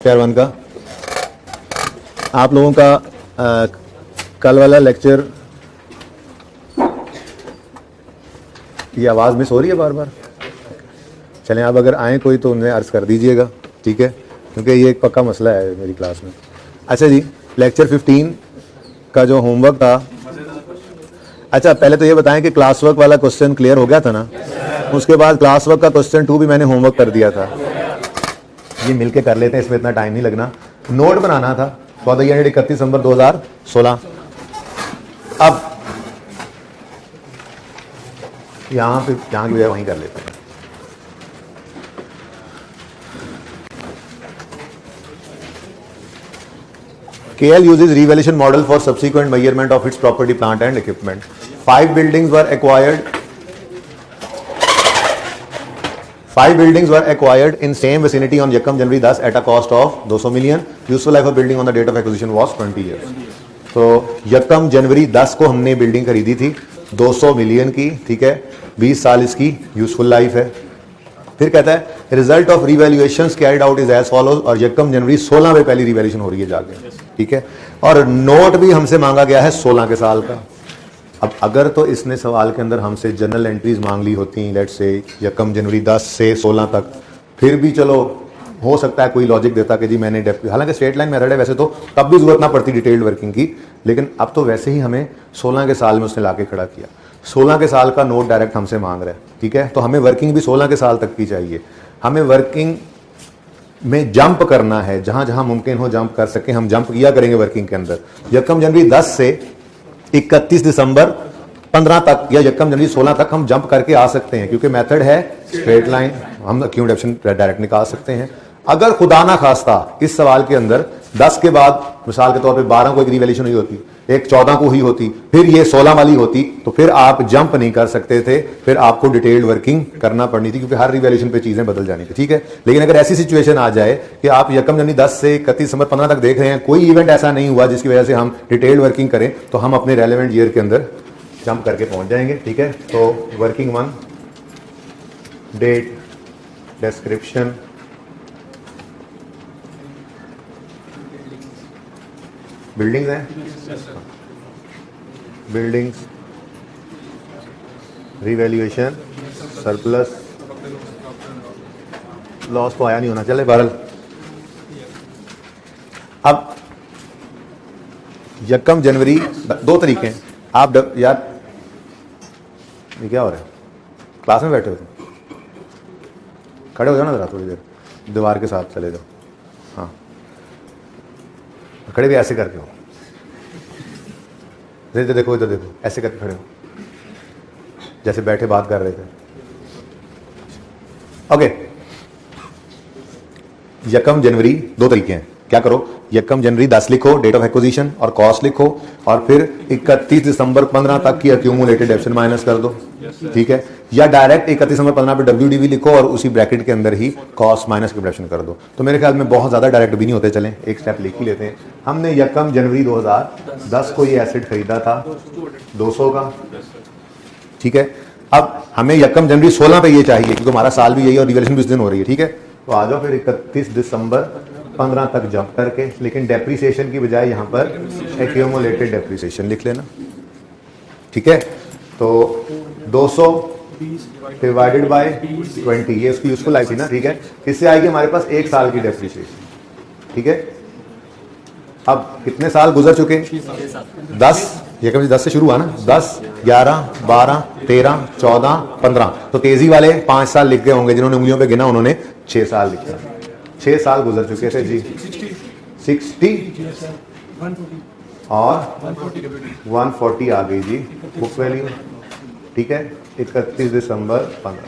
Tier 1 का आप लोगों का कल वाला लेक्चर, ये आवाज़ मिस हो रही है बार बार? चलें, आप अगर आएँ कोई तो उन्हें अर्ज़ कर दीजिएगा, ठीक है, क्योंकि ये एक पक्का मसला है मेरी क्लास में। अच्छा जी, लेक्चर 15 का जो होमवर्क था, अच्छा पहले तो ये बताएं कि क्लास वर्क वाला क्वेश्चन क्लियर हो गया था ना? उसके बाद क्लास वर्क का क्वेश्चन 2 भी मैंने होमवर्क कर दिया था। ये मिलके कर लेते हैं, इसमें इतना टाइम नहीं लगना। नोट बनाना था फॉर द ईयर 31 दिसंबर 2016। अब यहाँ की बजाय वहीं कर लेते हैं। KL uses revaluation model for subsequent measurement of its property, plant and equipment. 5 buildings were acquired in same vicinity on Yakam January 10 at a cost of 200 million. Useful life of building on the date of acquisition was 20 years. तो यकम जनवरी 10 को हमने building खरीदी थी 200 million की, ठीक है, 20 साल इसकी यूजफुल लाइफ है। फिर कहता है result of revaluations carried out is as follows, और यकम जनवरी 16 में पहली रिवैल्यूएशन हो रही है जाके, ठीक है, और नोट भी हमसे मांगा गया है 16 के साल का। अब अगर तो इसने सवाल के अंदर हमसे जर्नल एंट्रीज मांग ली होती, लेट्स से यकम जनवरी 10 से 16 तक, फिर भी चलो हो सकता है कोई लॉजिक देता कि जी मैंने हालांकि स्ट्रेट लाइन मेथड है वैसे तो, तब भी जरूरत ना पड़ती डिटेल्ड वर्किंग की, लेकिन अब तो वैसे ही हमें 16 के साल में उसने लाके खड़ा किया। 16 के साल का नोट डायरेक्ट हमसे मांग रहा है, ठीक है, तो हमें वर्किंग भी 16 के साल तक की चाहिए। हमें वर्किंग में जंप करना है, जहां जहां मुमकिन हो जंप कर सके हम जंप किया करेंगे वर्किंग के अंदर। यकम जनवरी 10 से 31 दिसंबर 15 तक या यकम जनवरी 16 तक हम जंप करके आ सकते हैं, क्योंकि मेथड है स्ट्रेट लाइन, हम अक्यूमुलेट ऑप्शन डायरेक्ट निकाल सकते हैं। अगर खुदा ना खास्ता इस सवाल के अंदर 10 के बाद मिसाल के तौर पे 12 को एक रिवैल्यूएशन हुई होती, एक 14 को हुई होती, फिर ये 16 वाली होती, तो फिर आप जंप नहीं कर सकते थे, फिर आपको डिटेल्ड वर्किंग करना पड़नी थी, क्योंकि हर रिवैल्यूएशन पे चीजें बदल जानी थी, ठीक है। लेकिन अगर ऐसी सिचुएशन आ जाए कि आप यकम जनवरी 10 से 31 दिसंबर 15 तक देख रहे हैं, कोई इवेंट ऐसा नहीं हुआ जिसकी वजह से हम डिटेल्ड वर्किंग करें, तो हम अपने रेलेवेंट ईयर के अंदर जंप करके पहुंच जाएंगे, ठीक है। तो वर्किंग 1, डेट, डिस्क्रिप्शन, बिल्डिंग्स हैं, बिल्डिंग्स, रिवैल्यूएशन, सरप्लस, लॉस तो आया नहीं होना चले बहरहाल। अब यकम जनवरी 2 तरीके हैं, आप यार ये क्या हो रहा है, क्लास में बैठे हो तुम, खड़े हो जाओ ना जरा थोड़ी देर, दीवार के साथ चले जाओ, हाँ खड़े भी ऐसे करके हो, इधर देखो, इधर देखो, ऐसे करके खड़े हो जैसे बैठे बात कर रहे थे। ओके, यकम जनवरी 2 तरीके हैं, क्या करो, यकम जनवरी 10 लिखो डेट ऑफ एक्विजिशन और कॉस्ट लिखो, और फिर 31 दिसंबर 15 तक की अक्यूमुलेटेड ऑप्शन माइनस कर दो, ठीक है, या डायरेक्ट 31 दिसंबर 15 पे WDV लिखो और उसी ब्रैकेट के अंदर ही कॉस्ट माइनस कैलकुलेशन कर दो। तो मेरे ख्याल में बहुत ज्यादा डायरेक्ट भी नहीं होते, चलें एक स्टेप लिख ही लेते हैं। हमने यकम जनवरी 2010 को ये एसेट खरीदा था 200 का, ठीक है। अब हमें यकम जनवरी 16 पे ये चाहिए, क्योंकि हमारा साल भी यही और रिवैल्यूएशन भी इस दिन हो रही है, ठीक है। तो आ जाओ फिर 31 दिसंबर 15 तक जंप करके, लेकिन डेप्रीसिएशन की बजाय यहां पर एक्यूमुलेटेड डेप्रीसिएशन लिख लेना, ठीक है। तो 200 डिवाइडेड बाय 20, ये उसकी यूजफुल लाइफ थी ना, ठीक है। इससे आएगी हमारे पास 1 साल की डेप्रीसिएशन, ठीक है। अब कितने साल गुजर चुके, 10, ये कभी 10 से शुरू हुआ ना, 10, 11, 12, 13, 14, 15, तो तेजी वाले 5 साल लिख गए होंगे, जिन्होंने उंगलियों पे गिना उन्होंने 6 साल लिखा, 6 साल गुजर चुके थे जी, 60 और 140 आ गई जी बुक वैल्यू, ठीक है, 31 दिसंबर 15।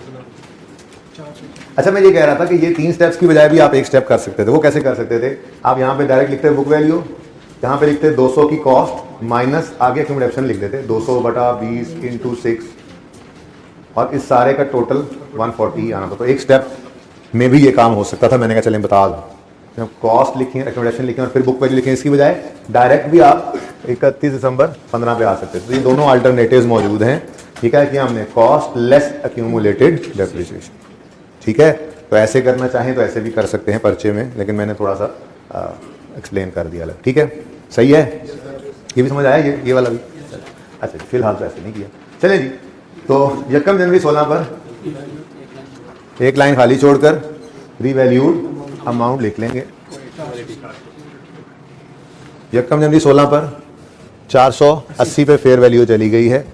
अच्छा मैं ये कह रहा था कि ये 3 स्टेप्स की बजाय भी आप एक स्टेप कर सकते थे। वो कैसे कर सकते थे, आप यहाँ पे डायरेक्ट लिखते बुक वैल्यू, यहाँ पे लिखते 200 की कॉस्ट माइनस आगे एक्यूमुलेशन लिख देते 200 बटा 20 इंटू 6, और इस सारे का टोटल 140 आना था। तो एक स्टेप में भी ये काम हो सकता था, मैंने कहा चलें बता दो, कॉस्ट लिखें, एक्यूमुलेशन लिखें और फिर बुक वैल्यू लिखें, इसकी बजाय डायरेक्ट भी आप 31 दिसंबर 15 पे आ सकते थे। तो ये दोनों अल्टरनेटिव्स मौजूद हैं, ठीक है, कि हमने कॉस्ट लेस एक्यूमुलेटेड डेप्रिसिएशन, ठीक है। तो ऐसे करना चाहें तो ऐसे भी कर सकते हैं पर्चे में, लेकिन मैंने थोड़ा सा एक्सप्लेन कर दिया अलग। ठीक है, सही है, ये भी समझ आया, ये वाला भी। अच्छा, फिलहाल तो ऐसे नहीं किया। चलिए जी, तो 1 जनवरी 16 पर एक लाइन खाली छोड़कर रीवैल्यूड अमाउंट लिख लेंगे। 1 जनवरी 16 पर 480 पे फेयर वैल्यू चली गई है,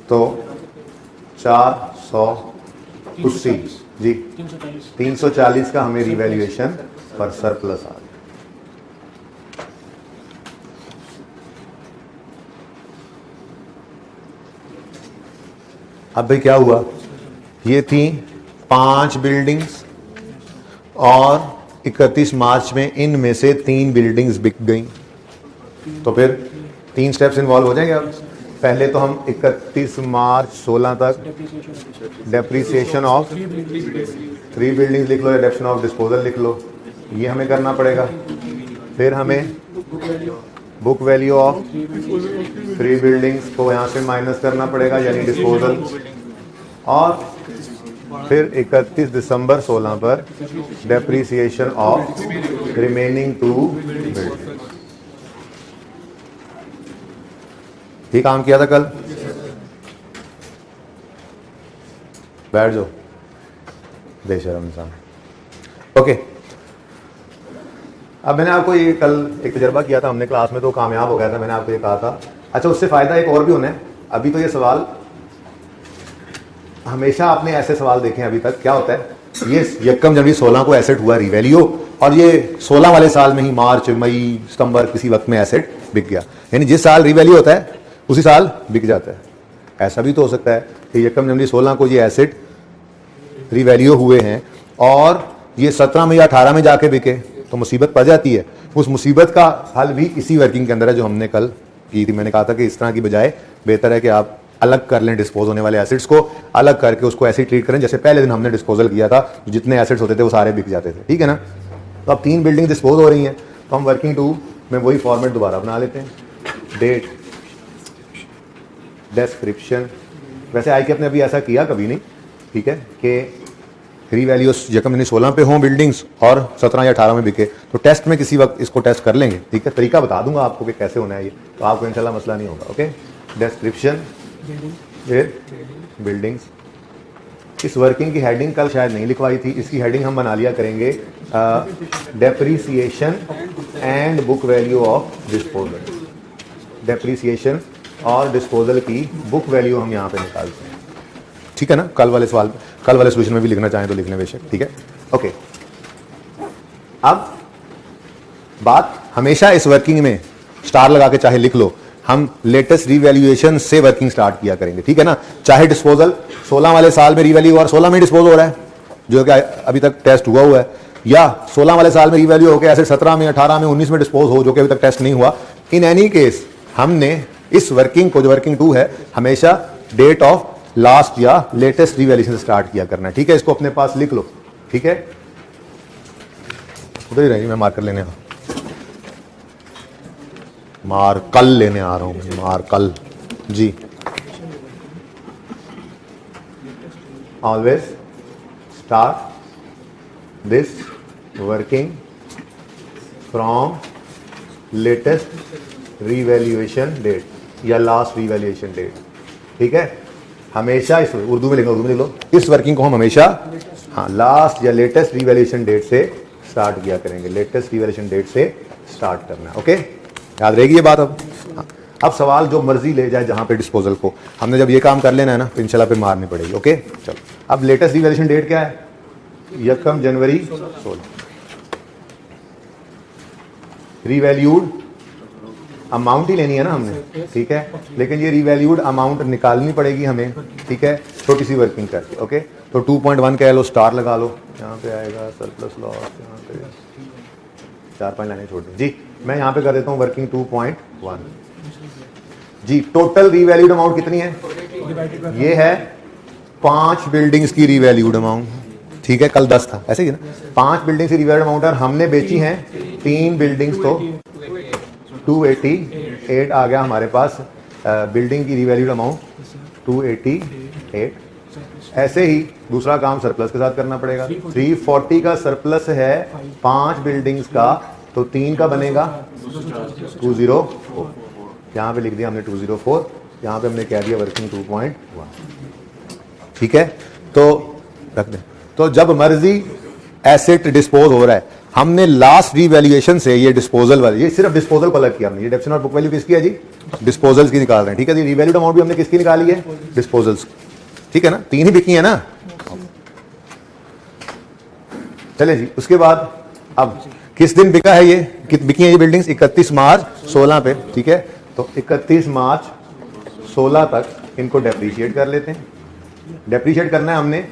तो 480 जी 340 का हमें रिवैल्यूएशन पर सरप्लस आ गया। अब भाई क्या हुआ, ये थी 5 बिल्डिंग्स और 31 मार्च में इनमें से 3 बिल्डिंग्स बिक गई। तो फिर 3 स्टेप्स इन्वॉल्व हो जाएंगे। अब पहले तो हम 31 मार्च 16 तक डेप्रीसिएशन ऑफ 3 बिल्डिंग्स लिख लो या डेप्शन ऑफ डिस्पोजल लिख लो, ये हमें करना पड़ेगा। फिर हमें बुक वैल्यू ऑफ 3 बिल्डिंग्स को यहाँ से माइनस करना पड़ेगा, यानी डिस्पोजल। और फिर 31 दिसंबर 16 पर डेप्रीसिएशन ऑफ रिमेनिंग 2 बिल्डिंग्स। ठीक काम किया था कल? बैठ जाओ बेशरम इंसान। ओके, अब मैंने आपको ये कल एक तजर्बा किया था हमने क्लास में, तो कामयाब हो गया था। मैंने आपको ये कहा था। अच्छा, उससे फायदा एक और भी होना है। अभी तो ये सवाल हमेशा आपने ऐसे सवाल देखे हैं अभी तक। क्या होता है, ये 1 जनवरी 16 को एसेट हुआ रिवैल्यू, और ये 16 वाले साल में ही मार्च मई सितंबर किसी वक्त में एसेट बिक गया, यानी जिस साल रिवैल्यू होता है उसी साल बिक जाता है। ऐसा भी तो हो सकता है कि 1 जनवरी 16 को ये एसेट रिवैल्यू हुए हैं और ये 17 में या 18 में जाके बिके, तो मुसीबत पड़ जाती है। उस मुसीबत का हल भी इसी वर्किंग के अंदर है जो हमने कल की थी। मैंने कहा था कि इस तरह की बजाय बेहतर है कि आप अलग कर लें, डिस्पोज होने वाले एसेट्स को अलग करके उसको ऐसे ट्रीट करें जैसे पहले दिन हमने डिस्पोजल किया था। जितने एसेट्स होते थे वो सारे बिक जाते थे, ठीक है ना। तो अब 3 बिल्डिंग डिस्पोज हो रही हैं, तो हम वर्किंग 2 में वही फॉर्मेट दोबारा बना लेते हैं। Date, description. वैसे आई के अपने अभी ऐसा किया कभी नहीं, ठीक है, कि रीवैल्यू 1 जनवरी 16 पे हों बिल्डिंग्स और 17 या 18 में बिके, तो टेस्ट में किसी वक्त इसको टेस्ट कर लेंगे, ठीक है। तरीका बता दूंगा आपको कि कैसे होना है ये, तो आपको इंशाल्लाह मसला नहीं होगा। ओके, डिस्क्रिप्शन, फिर बिल्डिंग्स। इस वर्किंग की हेडिंग कल शायद नहीं लिखवाई थी, इसकी हेडिंग हम बना लिया करेंगे depreciation and book value of disposal. Depreciation और डिस्पोजल की बुक वैल्यू हम यहाँ पे निकालते हैं, ठीक है ना। कल वाले सवाल, कल वाले सोल्यूशन में भी लिखना चाहें तो लिख लें बेशक, ठीक है। ओके, अब बात हमेशा इस वर्किंग में स्टार लगा के चाहे लिख लो, हम लेटेस्ट रिवैल्यूएशन से वर्किंग स्टार्ट किया करेंगे, ठीक है ना। चाहे डिस्पोजल 16 वाले साल में रिवैल्यू और 16 में डिस्पोज हो रहा है जो कि अभी तक टेस्ट हुआ है, या 16 वाले साल में रिवैल्यू होकर ऐसे 17 में 18 में 19 में डिस्पोज हो जो कि अभी तक टेस्ट नहीं हुआ। इन एनी केस हमने इस वर्किंग को, जो वर्किंग 2 है, हमेशा डेट ऑफ लास्ट या लेटेस्ट रिवैल्यूएशन से स्टार्ट किया करना है, ठीक है। इसको अपने पास लिख लो, ठीक है। उधर ही रहेगी, मैं मार्कर लेने आ मार्कल लेने आ रहा हूं, मार्कल जी। Always start this working from latest revaluation date या लास्ट रिवैल्यूएशन डेट, ठीक है। हमेशा इस उर्दू में लिखो, उर्दू में लिख लो, इस वर्किंग को हम हमेशा लास्ट या लेटेस्ट रिवैल्यूएशन डेट से स्टार्ट किया करेंगे। लेटेस्ट रिवैल्यूएशन डेट से स्टार्ट करना है, ओके, याद रहेगी ये बात। अब सवाल जो मर्जी ले जाए जहां पे डिस्पोजल को, हमने जब ये काम कर लेना है ना तो इंशाल्लाह पे मारनी पड़ेगी, ओके। चलो, अब लेटेस्ट रिवैल्यूएशन डेट क्या है? 1 जनवरी 16। रिवैल्यूड अमाउंट ही लेनी है ना हमने, ठीक है, लेकिन ये रिवैल्यूड अमाउंट निकालनी पड़ेगी हमें, ठीक है, छोटी सी वर्किंग करके, ओके। तो 2.1 कह लो, स्टार लगा लो, यहाँ पे आएगा सरप्लस लॉस, यहाँ पे 4-5 लाइनें छोड़ दी जी। मैं यहाँ पे कर देता हूँ वर्किंग 2.1 जी। टोटल रिवैल्यूड अमाउंट कितनी है? ये है 5 बिल्डिंग्स की रिवैल्यूड अमाउंट, ठीक है। कल 10 था, ऐसे ही ना। 5 बिल्डिंग्स की रिवैल्यूड अमाउंट और हमने बेची हैं 3 बिल्डिंग्स, तो 288 आ गया हमारे पास बिल्डिंग की रिवैल्यूड अमाउंट 288। ऐसे ही दूसरा काम सरप्लस के साथ करना पड़ेगा। 340 का सरप्लस है 5 बिल्डिंग्स का, तो 3 का बनेगा 204। यहाँ पे लिख दिया हमने 204, यहाँ पे हमने कह दिया वर्किंग 2.1। ठीक है, तो रख दें। तो जब मर्जी एसेट डिस्पोज हो रहा है, हमने लास्ट रीवैल्यूएशन से ये डिस्पोजल वाली, ये सिर्फ डिस्पोजल को अलग किया हमने। ये डेप्शन और बुक वैल्यू किसकी है जी? डिस्पोजल्स की निकाल रहे हैं। ठीक है जी, रिवैल्यूड अमाउंट भी हमने किसकी निकाली है? डिस्पोजल्स। ठीक है ना, 3 ही बिकी है ना। चले जी, उसके बाद अब किस दिन बिका है ये, बिकी है ये बिल्डिंग्स? 31 मार्च 16 पे। ठीक है, तो 31 मार्च 16 तक इनको डेप्रीशिएट कर लेते हैं। डेप्रीशिएट करना है हमने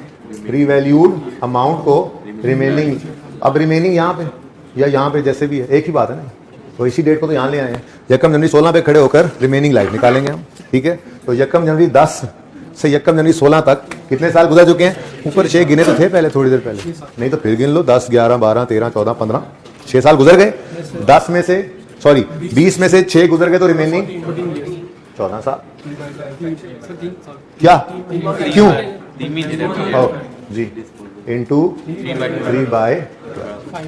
रीवैल्यूड अमाउंट को रिमेनिंग। अब रिमेनिंग यहाँ पे या यहाँ पे जैसे भी है, एक ही बात है ना। तो इसी डेट को तो यहाँ ले आए हैं। यकम जनवरी 16 पे खड़े होकर रिमेनिंग लाइफ निकालेंगे हम। ठीक है, तो यकम जनवरी 10 से यकम जनवरी 16 तक कितने साल गुजर चुके हैं? ऊपर 6 गिने तो थे पहले, थोड़ी देर पहले, नहीं तो फिर गिन लो। 10, 11, 12, 13, 14, 15, 6 साल गुजर गए। 10 में से, सॉरी 20 में से 6 गुजर गए, तो रिमेनिंग 14 साल। क्या, क्यों? जी, इंटू 3/12।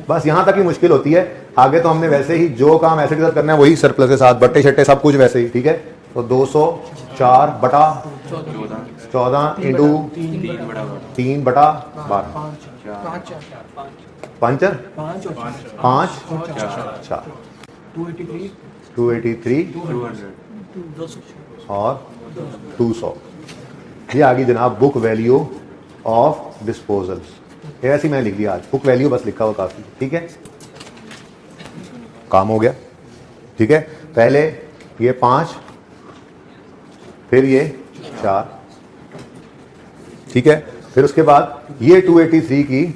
बस यहाँ तक ही मुश्किल होती है। आगे तो हमने वैसे ही जो काम एसेट के साथ करना है वही सरप्लस के साथ, बट्टे शट्टे सब कुछ वैसे ही। ठीक है, तो 204/14 इंटू 3/12, 5 4, 283 और 200। ये आ गई जनाब बुक वैल्यू ऑफ डिस्पोजल्स। ऐसी मैंने लिख दिया आज, बुक वैल्यू बस लिखा हुआ काफी। ठीक है, काम हो गया। ठीक है, पहले ये 5, फिर ये 4। ठीक है, फिर उसके बाद ये 283 की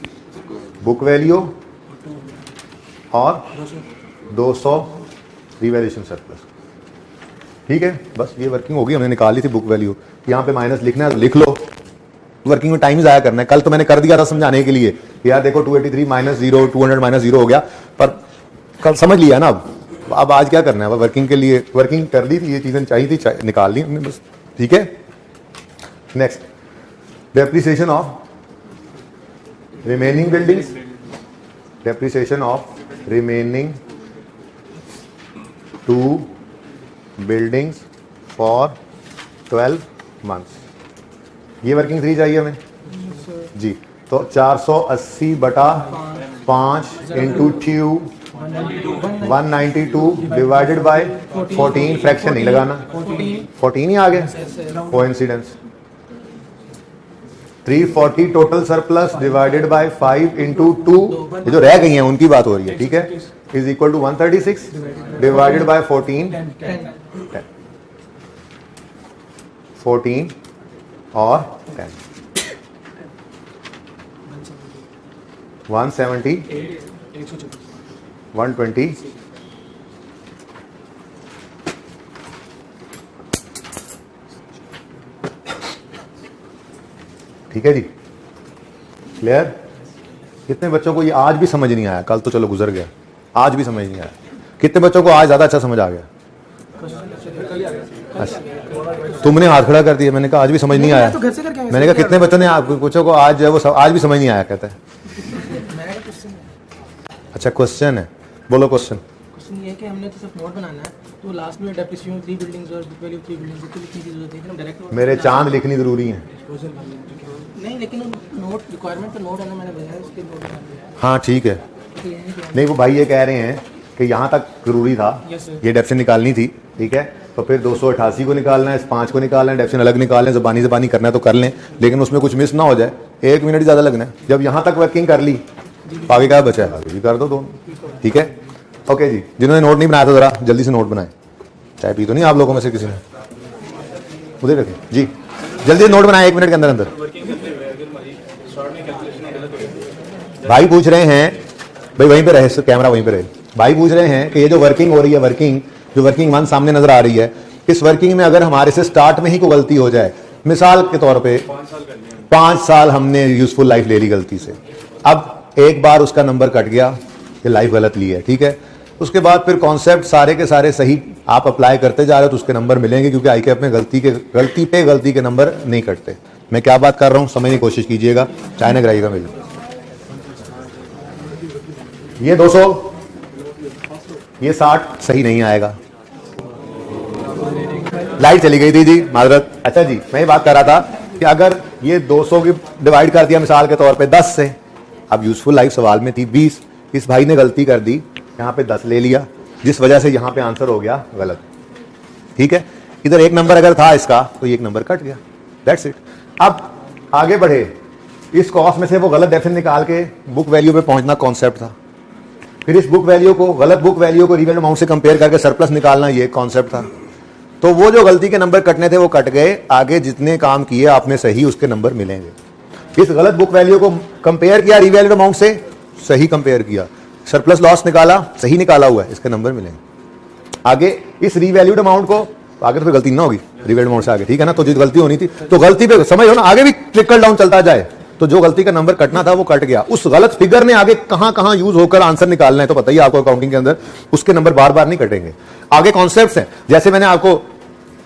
बुक वैल्यू और 200 रिवैल्यूएशन सरप्लस। ठीक है, बस ये वर्किंग होगी, हमने निकाल ली थी बुक वैल्यू। यहाँ पे माइनस लिखना है तो लिख लो, वर्किंग में टाइम जाया करना है। कल तो मैंने कर दिया था समझाने के लिए, यार देखो 283 माइनस 0, 200 माइनस 0 हो गया, पर कल समझ लिया ना। अब आज क्या करना है? वर्किंग के लिए वर्किंग कर ली थी, ये चीजें चाहिए थी, निकाल ली हमने बस। ठीक है, next depreciation of remaining buildings. Depreciation of remaining 2 buildings for 12 months. ये वर्किंग 3 चाहिए हमें जी। तो 480/5 इंटू 2 192 डिवाइडेड बाय 14। फ्रैक्शन नहीं लगाना, 14 ही आ गया, coincidence. 340 total surplus divided by 5 into 2, ये जो रह गई हैं उनकी बात हो रही है। ठीक है, is equal to 136 divided by 14 और 10, 170 120 ठीक है जी, क्लियर? कितने बच्चों को ये आज भी समझ नहीं आया? कल तो चलो गुजर गया, आज भी समझ नहीं आया। कितने बच्चों को आज ज्यादा अच्छा समझ आ गया? अच्छा, तुमने हाथ खड़ा कर दिया, मैंने कहा आज भी समझ नहीं आया। मैंने कहा कितने बच्चों ने बच्चों को आज वो आज भी समझ नहीं आया? कहता है अच्छा क्वेश्चन है, बोलो क्वेश्चन। क्वेश्चन ये है कि हमने तो सिर्फ नोट बनाना है, तो लास्ट में डेप्रिसिएशन 3 बिल्डिंग्स और बुक वैल्यू 3 बिल्डिंग्स को लिखने की जरूरत है कि हम डायरेक्ट मेरे चांद लिखनी जरूरी है। नहीं, लेकिन नोट रिक्वायरमेंट तो नोट है ना, मैंने भेजा है उसके नोट बनाना है। हाँ ठीक है, नहीं वो भाई ये कह रहे हैं कि यहाँ तक जरूरी था, ये डेप्शन निकालनी थी। ठीक है, तो फिर 288 को निकालना है, इस 5 को निकालना है, डेप्शन अलग निकालना है, ज़बानी करना है तो कर लें, लेकिन उसमें कुछ मिस ना हो जाए। 1 मिनट ज़्यादा लगना है। जब यहाँ तक वर्किंग कर ली, आगे क्या बचा है? आगे भी कर दो दोनों। ठीक है, ओके जी। जिन्होंने नोट नहीं बनाया था जरा जल्दी से नोट बनाए। चाय पी तो नहीं आप लोगों में से किसी ने? उधर रखिए जी, जल्दी नोट बनाए 1 मिनट के अंदर अंदर। भाई पूछ रहे हैं, भाई वहीं पे रहे, कैमरा वहीं पे रहे। भाई पूछ रहे हैं कि ये जो वर्किंग हो रही है, वर्किंग 1 सामने नजर आ रही है, इस वर्किंग में अगर हमारे से स्टार्ट में ही कोई गलती हो जाए, मिसाल के तौर पे 5 साल हमने यूजफुल लाइफ ले ली गलती से, अब एक बार उसका नंबर कट गया, ये लाइफ गलत ली है। ठीक है, उसके बाद फिर कॉन्सेप्ट सारे के सारे सही आप अप्लाई करते जा रहे हो तो उसके नंबर मिलेंगे, क्योंकि आईकेएप में गलती पे गलती के नंबर नहीं कटते। मैं क्या बात कर रहा हूँ समझने की कोशिश कीजिएगा, चाय न कराइएगा मेरे। ये 200, ये 60 सही नहीं आएगा। लाइट चली गई थी जी, माजरत। अच्छा जी, मैं ये बात कर रहा था कि अगर ये 200 की डिवाइड कर दिया मिसाल के तौर पे 10 से, अब यूजफुल लाइफ सवाल में थी 20, इस भाई ने गलती कर दी, यहाँ पे 10 ले लिया, जिस वजह से यहाँ पे आंसर हो गया गलत। ठीक है, इधर एक नंबर अगर था इसका तो ये एक नंबर कट गया, दैट्स इट। अब आगे बढ़े, इस कॉस्ट में से वो गलत डेफिनेशन निकाल के बुक वैल्यू पे पहुंचना कॉन्सेप्ट था, फिर इस बुक वैल्यू को, गलत बुक वैल्यू को रिवेल्ड अमाउंट से कंपेयर करके सरप्लस निकालना, ये कंसेप्ट था। तो वो जो गलती के नंबर कटने थे वो कट गए, आगे जितने काम किए आपने सही उसके नंबर मिलेंगे। इस गलत बुक वैल्यू को कंपेयर किया रिवेल्ड अमाउंट से, सही कंपेयर किया, सरप्लस लॉस निकाला, सही निकाला हुआ है, इसके नंबर मिलेंगे। आगे इस रिवैल्यूड अमाउंट को, आगे तो फिर गलती ना होगी रिवेल्ड अमाउंट से आगे, ठीक है ना। तो जो गलती होनी थी तो गलती पे समझ हो ना, आगे भी ट्रिकल डाउन चलता जाए, तो जो गलती का नंबर कटना था वो कट गया। उस गलत फिगर ने आगे कहां कहां यूज होकर आंसर निकालना है तो बताइए आपको अकाउंटिंग के अंदर, उसके नंबर बार बार नहीं कटेंगे। आगे कॉन्सेप्ट्स हैं, जैसे मैंने आपको,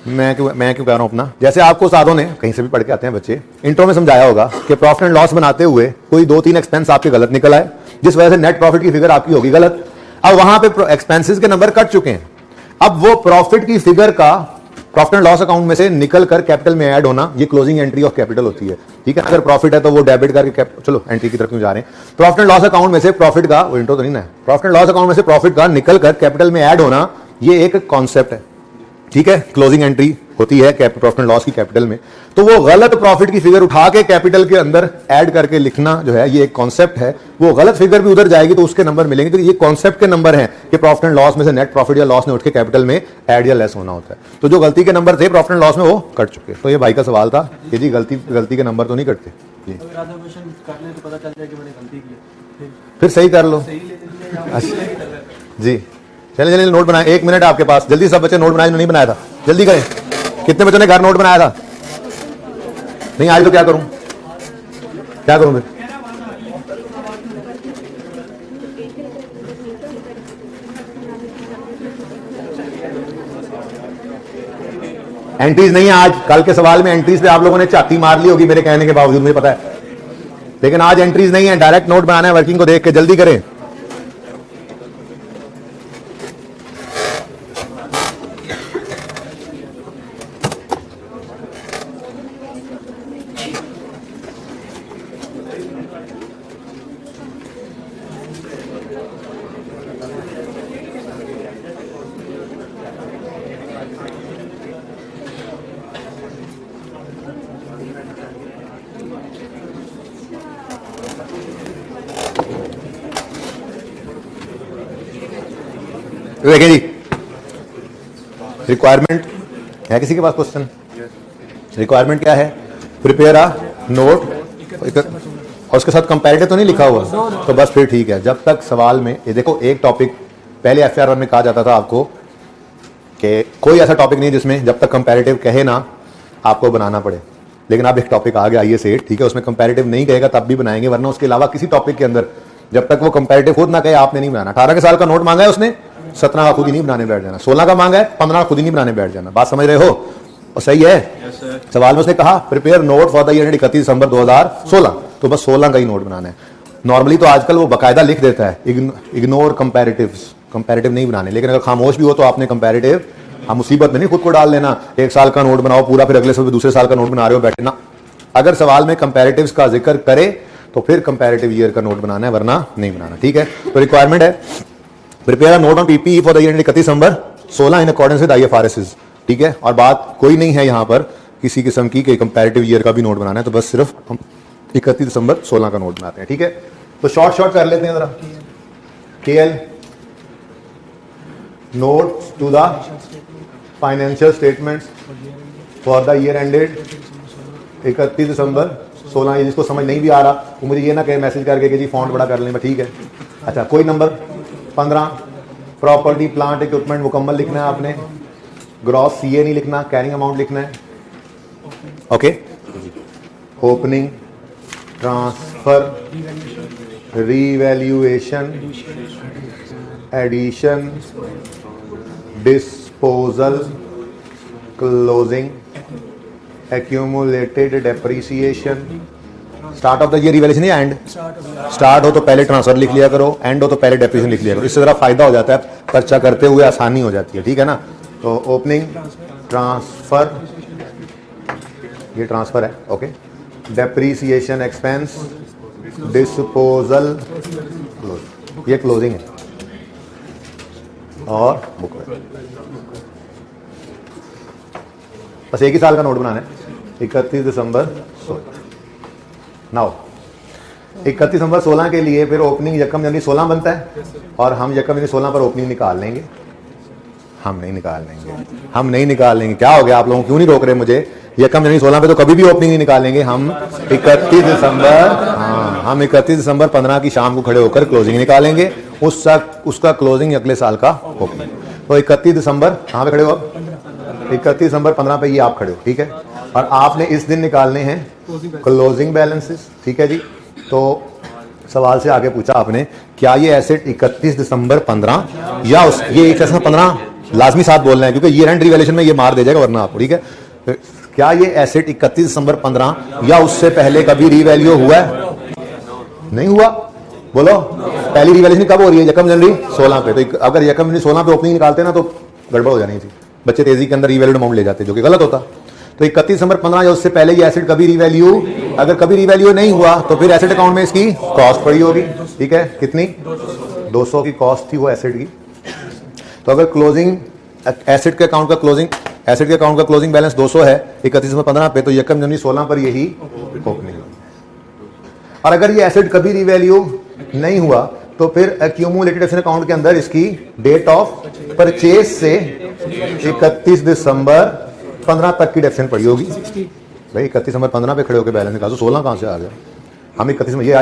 मैं क्यों कह रहा हूं अपना, जैसे आपको साधों ने कहीं से भी पढ़ के आते हैं बच्चे, इंट्रो में समझाया होगा कि प्रॉफिट एंड लॉस बनाते हुए कोई 2-3 एक्सपेंस आपके गलत निकल आए, जिस वजह से नेट प्रॉफिट की फिगर आपकी होगी गलत। अब वहां पे एक्सपेंसेस के नंबर कट चुके हैं, अब वो प्रॉफिट की फिगर का प्रॉफिट एंड लॉस अकाउंट में से निकल कर कैपिटल में ऐड होना, ये क्लोजिंग एंट्री ऑफ कैपिटल होती है। ठीक है, अगर प्रॉफिट है तो वो डेबिट करके चलो एंट्री की तरफ क्यों जा रहे हैं, प्रॉफिट एंड लॉस अकाउंट में से प्रॉफिट का, वो इंट्रो तो नहीं ना है, प्रॉफिट एंड लॉस अकाउंट में से प्रॉफिट का निकल कर कैपिटल में ऐड होना, ये एक कॉन्सेप्ट है। ठीक है, क्लोजिंग एंट्री होती है प्रॉफिट एंड लॉस की कैपिटल में, तो वो गलत प्रॉफिट की फिगर उठा के कैपिटल के अंदर ऐड करके लिखना जो है ये एक कॉन्सेप्ट है। वो गलत फिगर भी उधर जाएगी तो उसके नंबर मिलेंगे, तो ये कॉन्सेप्ट के नंबर हैं कि प्रॉफिट एंड लॉस में से नेट प्रॉफिट या लॉस ने उठ के कैपिटल में ऐड या लेस होना होता है। तो जो गलती के नंबर थे प्रॉफिट एंड लॉस में वो कट चुके। तो ये भाई का सवाल था कि जी गलती के नंबर तो नहीं कटते जी, फिर सही कर लो। जी चलिए नोट बनाए, 1 मिनट आपके पास, जल्दी सब बच्चे नोट बनाए, नहीं बनाया था जल्दी करें। कितने बच्चों ने घर नोट बनाया था? नहीं आज तो क्या करूं फिर? एंट्रीज नहीं है आज, कल के सवाल में एंट्रीज पे आप लोगों ने चाती मार ली होगी मेरे कहने के बावजूद, मुझे पता है, लेकिन आज एंट्रीज नहीं है, डायरेक्ट नोट बनाना है वर्किंग को देख के, जल्दी करें। देखिए जी, रिक्वायरमेंट है किसी के पास क्वेश्चन? रिक्वायरमेंट क्या है? प्रिपेयर अ नोट, और उसके साथ कंपैरेटिव तो नहीं लिखा हुआ, तो बस फिर ठीक है। जब तक सवाल में ये देखो, एक टॉपिक पहले FR 1 में कहा जाता था आपको कि कोई ऐसा टॉपिक नहीं जिसमें जब तक कंपैरेटिव कहे ना आपको बनाना पड़े, लेकिन अब एक टॉपिक आ गया IS 8, ठीक है, उसमें कंपैरेटिव नहीं कहेगा तब भी बनाएंगे, वरना उसके अलावा किसी टॉपिक के अंदर जब तक वो कंपैरेटिव खुद ना कहे आपने नहीं बनाना। 18 के साल का नोट मांगा है उसने, 17 का खुद ही नहीं बनाने बैठ जाना, 16 का मांगा है, 15 का खुद ही नहीं बनाने बैठ जाना। बात समझ रहे हो? और सही है। सवाल में उसने कहा prepare note for the year 31 दिसंबर 2016, तो बस 16 का ही नोट बनाना है। नॉर्मली तो आजकल वो बाकायदा लिख देता है इग्नोर कंपैरेटिव्स, कंपैरेटिव नहीं बनाने, लेकिन अगर खामोश भी हो तो आपने कंपैरेटिव, हम मुसीबत में नहीं खुद को डाल लेना, 1 साल का नोट बनाओ पूरा, फिर अगले साल दूसरे साल का नोट बना रहे हो बैठे ना। अगर सवाल में कंपैरेटिव्स का जिक्र करे तो फिर कंपैरेटिव ईयर का नोट बनाना है, वरना नहीं बनाना। ठीक है, तो रिक्वायरमेंट है prepare a note on PPE for the year 31 December 16 in accordance with IFRS। ठीक है, और बात कोई नहीं है यहाँ पर किसी किस्म की कंपैरेटिव ईयर का भी नोट बनाना है, तो बस सिर्फ हम 31 दिसंबर 16 का नोट बनाते हैं। ठीक है, तो शॉर्ट कर लेते हैं जरा। KL note to the financial statements for the year ended 31 December 16। ये जिसको समझ नहीं भी आ रहा वो मुझे ये ना कहे मैसेज करके कि जी फॉन्ट बड़ा कर लें, ठीक है। अच्छा, कोई नंबर 15, प्रॉपर्टी प्लांट इक्विपमेंट मुकम्मल लिखना है आपने, ग्रॉस CA नहीं लिखना, कैरिंग अमाउंट लिखना है। Okay, opening, transfer, revaluation, addition, disposal, closing, accumulated depreciation, start of the year revaluation या एंड? स्टार्ट हो तो पहले ट्रांसफर लिख लिया करो, एंड हो तो पहले डेप्रीसिएशन लिख लिया करो। इससे जरा फायदा हो जाता है, खर्चा करते हुए आसानी हो जाती है, ठीक है ना। तो ओपनिंग ट्रांसफर, ये ट्रांसफर है, ओके। डेप्रीसिएशन एक्सपेंस, डिस्पोजल, ये क्लोजिंग है और बुक वैल्यू। बस एक ही साल का नोट बनाना है, 31 दिसंबर 16। नाउ 31 दिसंबर 16 के लिए फिर ओपनिंग यकम जनवरी 16 बनता है, और हम यकम जनवरी 16 पर ओपनिंग निकाल लेंगे। हम नहीं निकाल लेंगे। क्या हो गया, आप लोग क्यों नहीं रोक रहे मुझे? यकम जनवरी 16 पे तो कभी भी ओपनिंग नहीं निकालेंगे हम। 31 दिसंबर, हाँ, हम 31 दिसंबर 15 की शाम को खड़े होकर क्लोजिंग निकालेंगे, उसका क्लोजिंग अगले साल का ओपनिंग। तो 31 दिसंबर कहाँ पे खड़े हो आप? 31 दिसंबर 15 पे ये आप खड़े हो, ठीक है। और आपने इस दिन निकालने हैं क्लोजिंग बैलेंसेस, ठीक है जी। तो सवाल से आगे पूछा आपने, क्या ये एसेट 31 दिसंबर 15 या ये 31 15 लाजमी साथ बोलना है, क्योंकि ईयर एंड रिवैल्यूएशन में ये मार दे जाएगा वरना आपको, ठीक है। क्या ये एसेट 31 दिसंबर 15 या उससे पहले कभी रिवैल्यू हुआ है? नहीं हुआ, बोलो। पहली रिवैल्यूएशन कब हो रही है? यकम जनवरी 16 पे। तो अगर यकम जनवरी 16 पे ओपनिंग निकालते ना तो गड़बड़ हो जानी थी, बच्चे तेजी के अंदर रिवैल्यूड अमाउंट ले जाते, जो कि गलत होता। तो 31 दिसंबर 15 या उससे पहले ये एसेट कभी रिवैल्यू, अगर कभी रिवैल्यू नहीं हुआ तो फिर एसेट अकाउंट में इसकी कॉस्ट पड़ी होगी, ठीक है। कितनी? 200 की कॉस्ट थी वो एसेट की। तो अगर क्लोजिंग एसेट के अकाउंट का क्लोजिंग बैलेंस 200 है 31 दिसंबर 15 पे, तो यकम जनवरी 16 पर यही ओपनिंग। और अगर ये एसेट कभी रिवैल्यू नहीं हुआ तो फिर एक्यूमुलेटेड एसेट अकाउंट के अंदर इसकी डेट ऑफ परचेज से 31 दिसंबर 15 तक की डेप्शन पड़ी होगी। भाई 31 दिसंबर 15 पे खड़े होकर बैलेंस निकालो, 16 कहां से आ गया? हम 31 में ये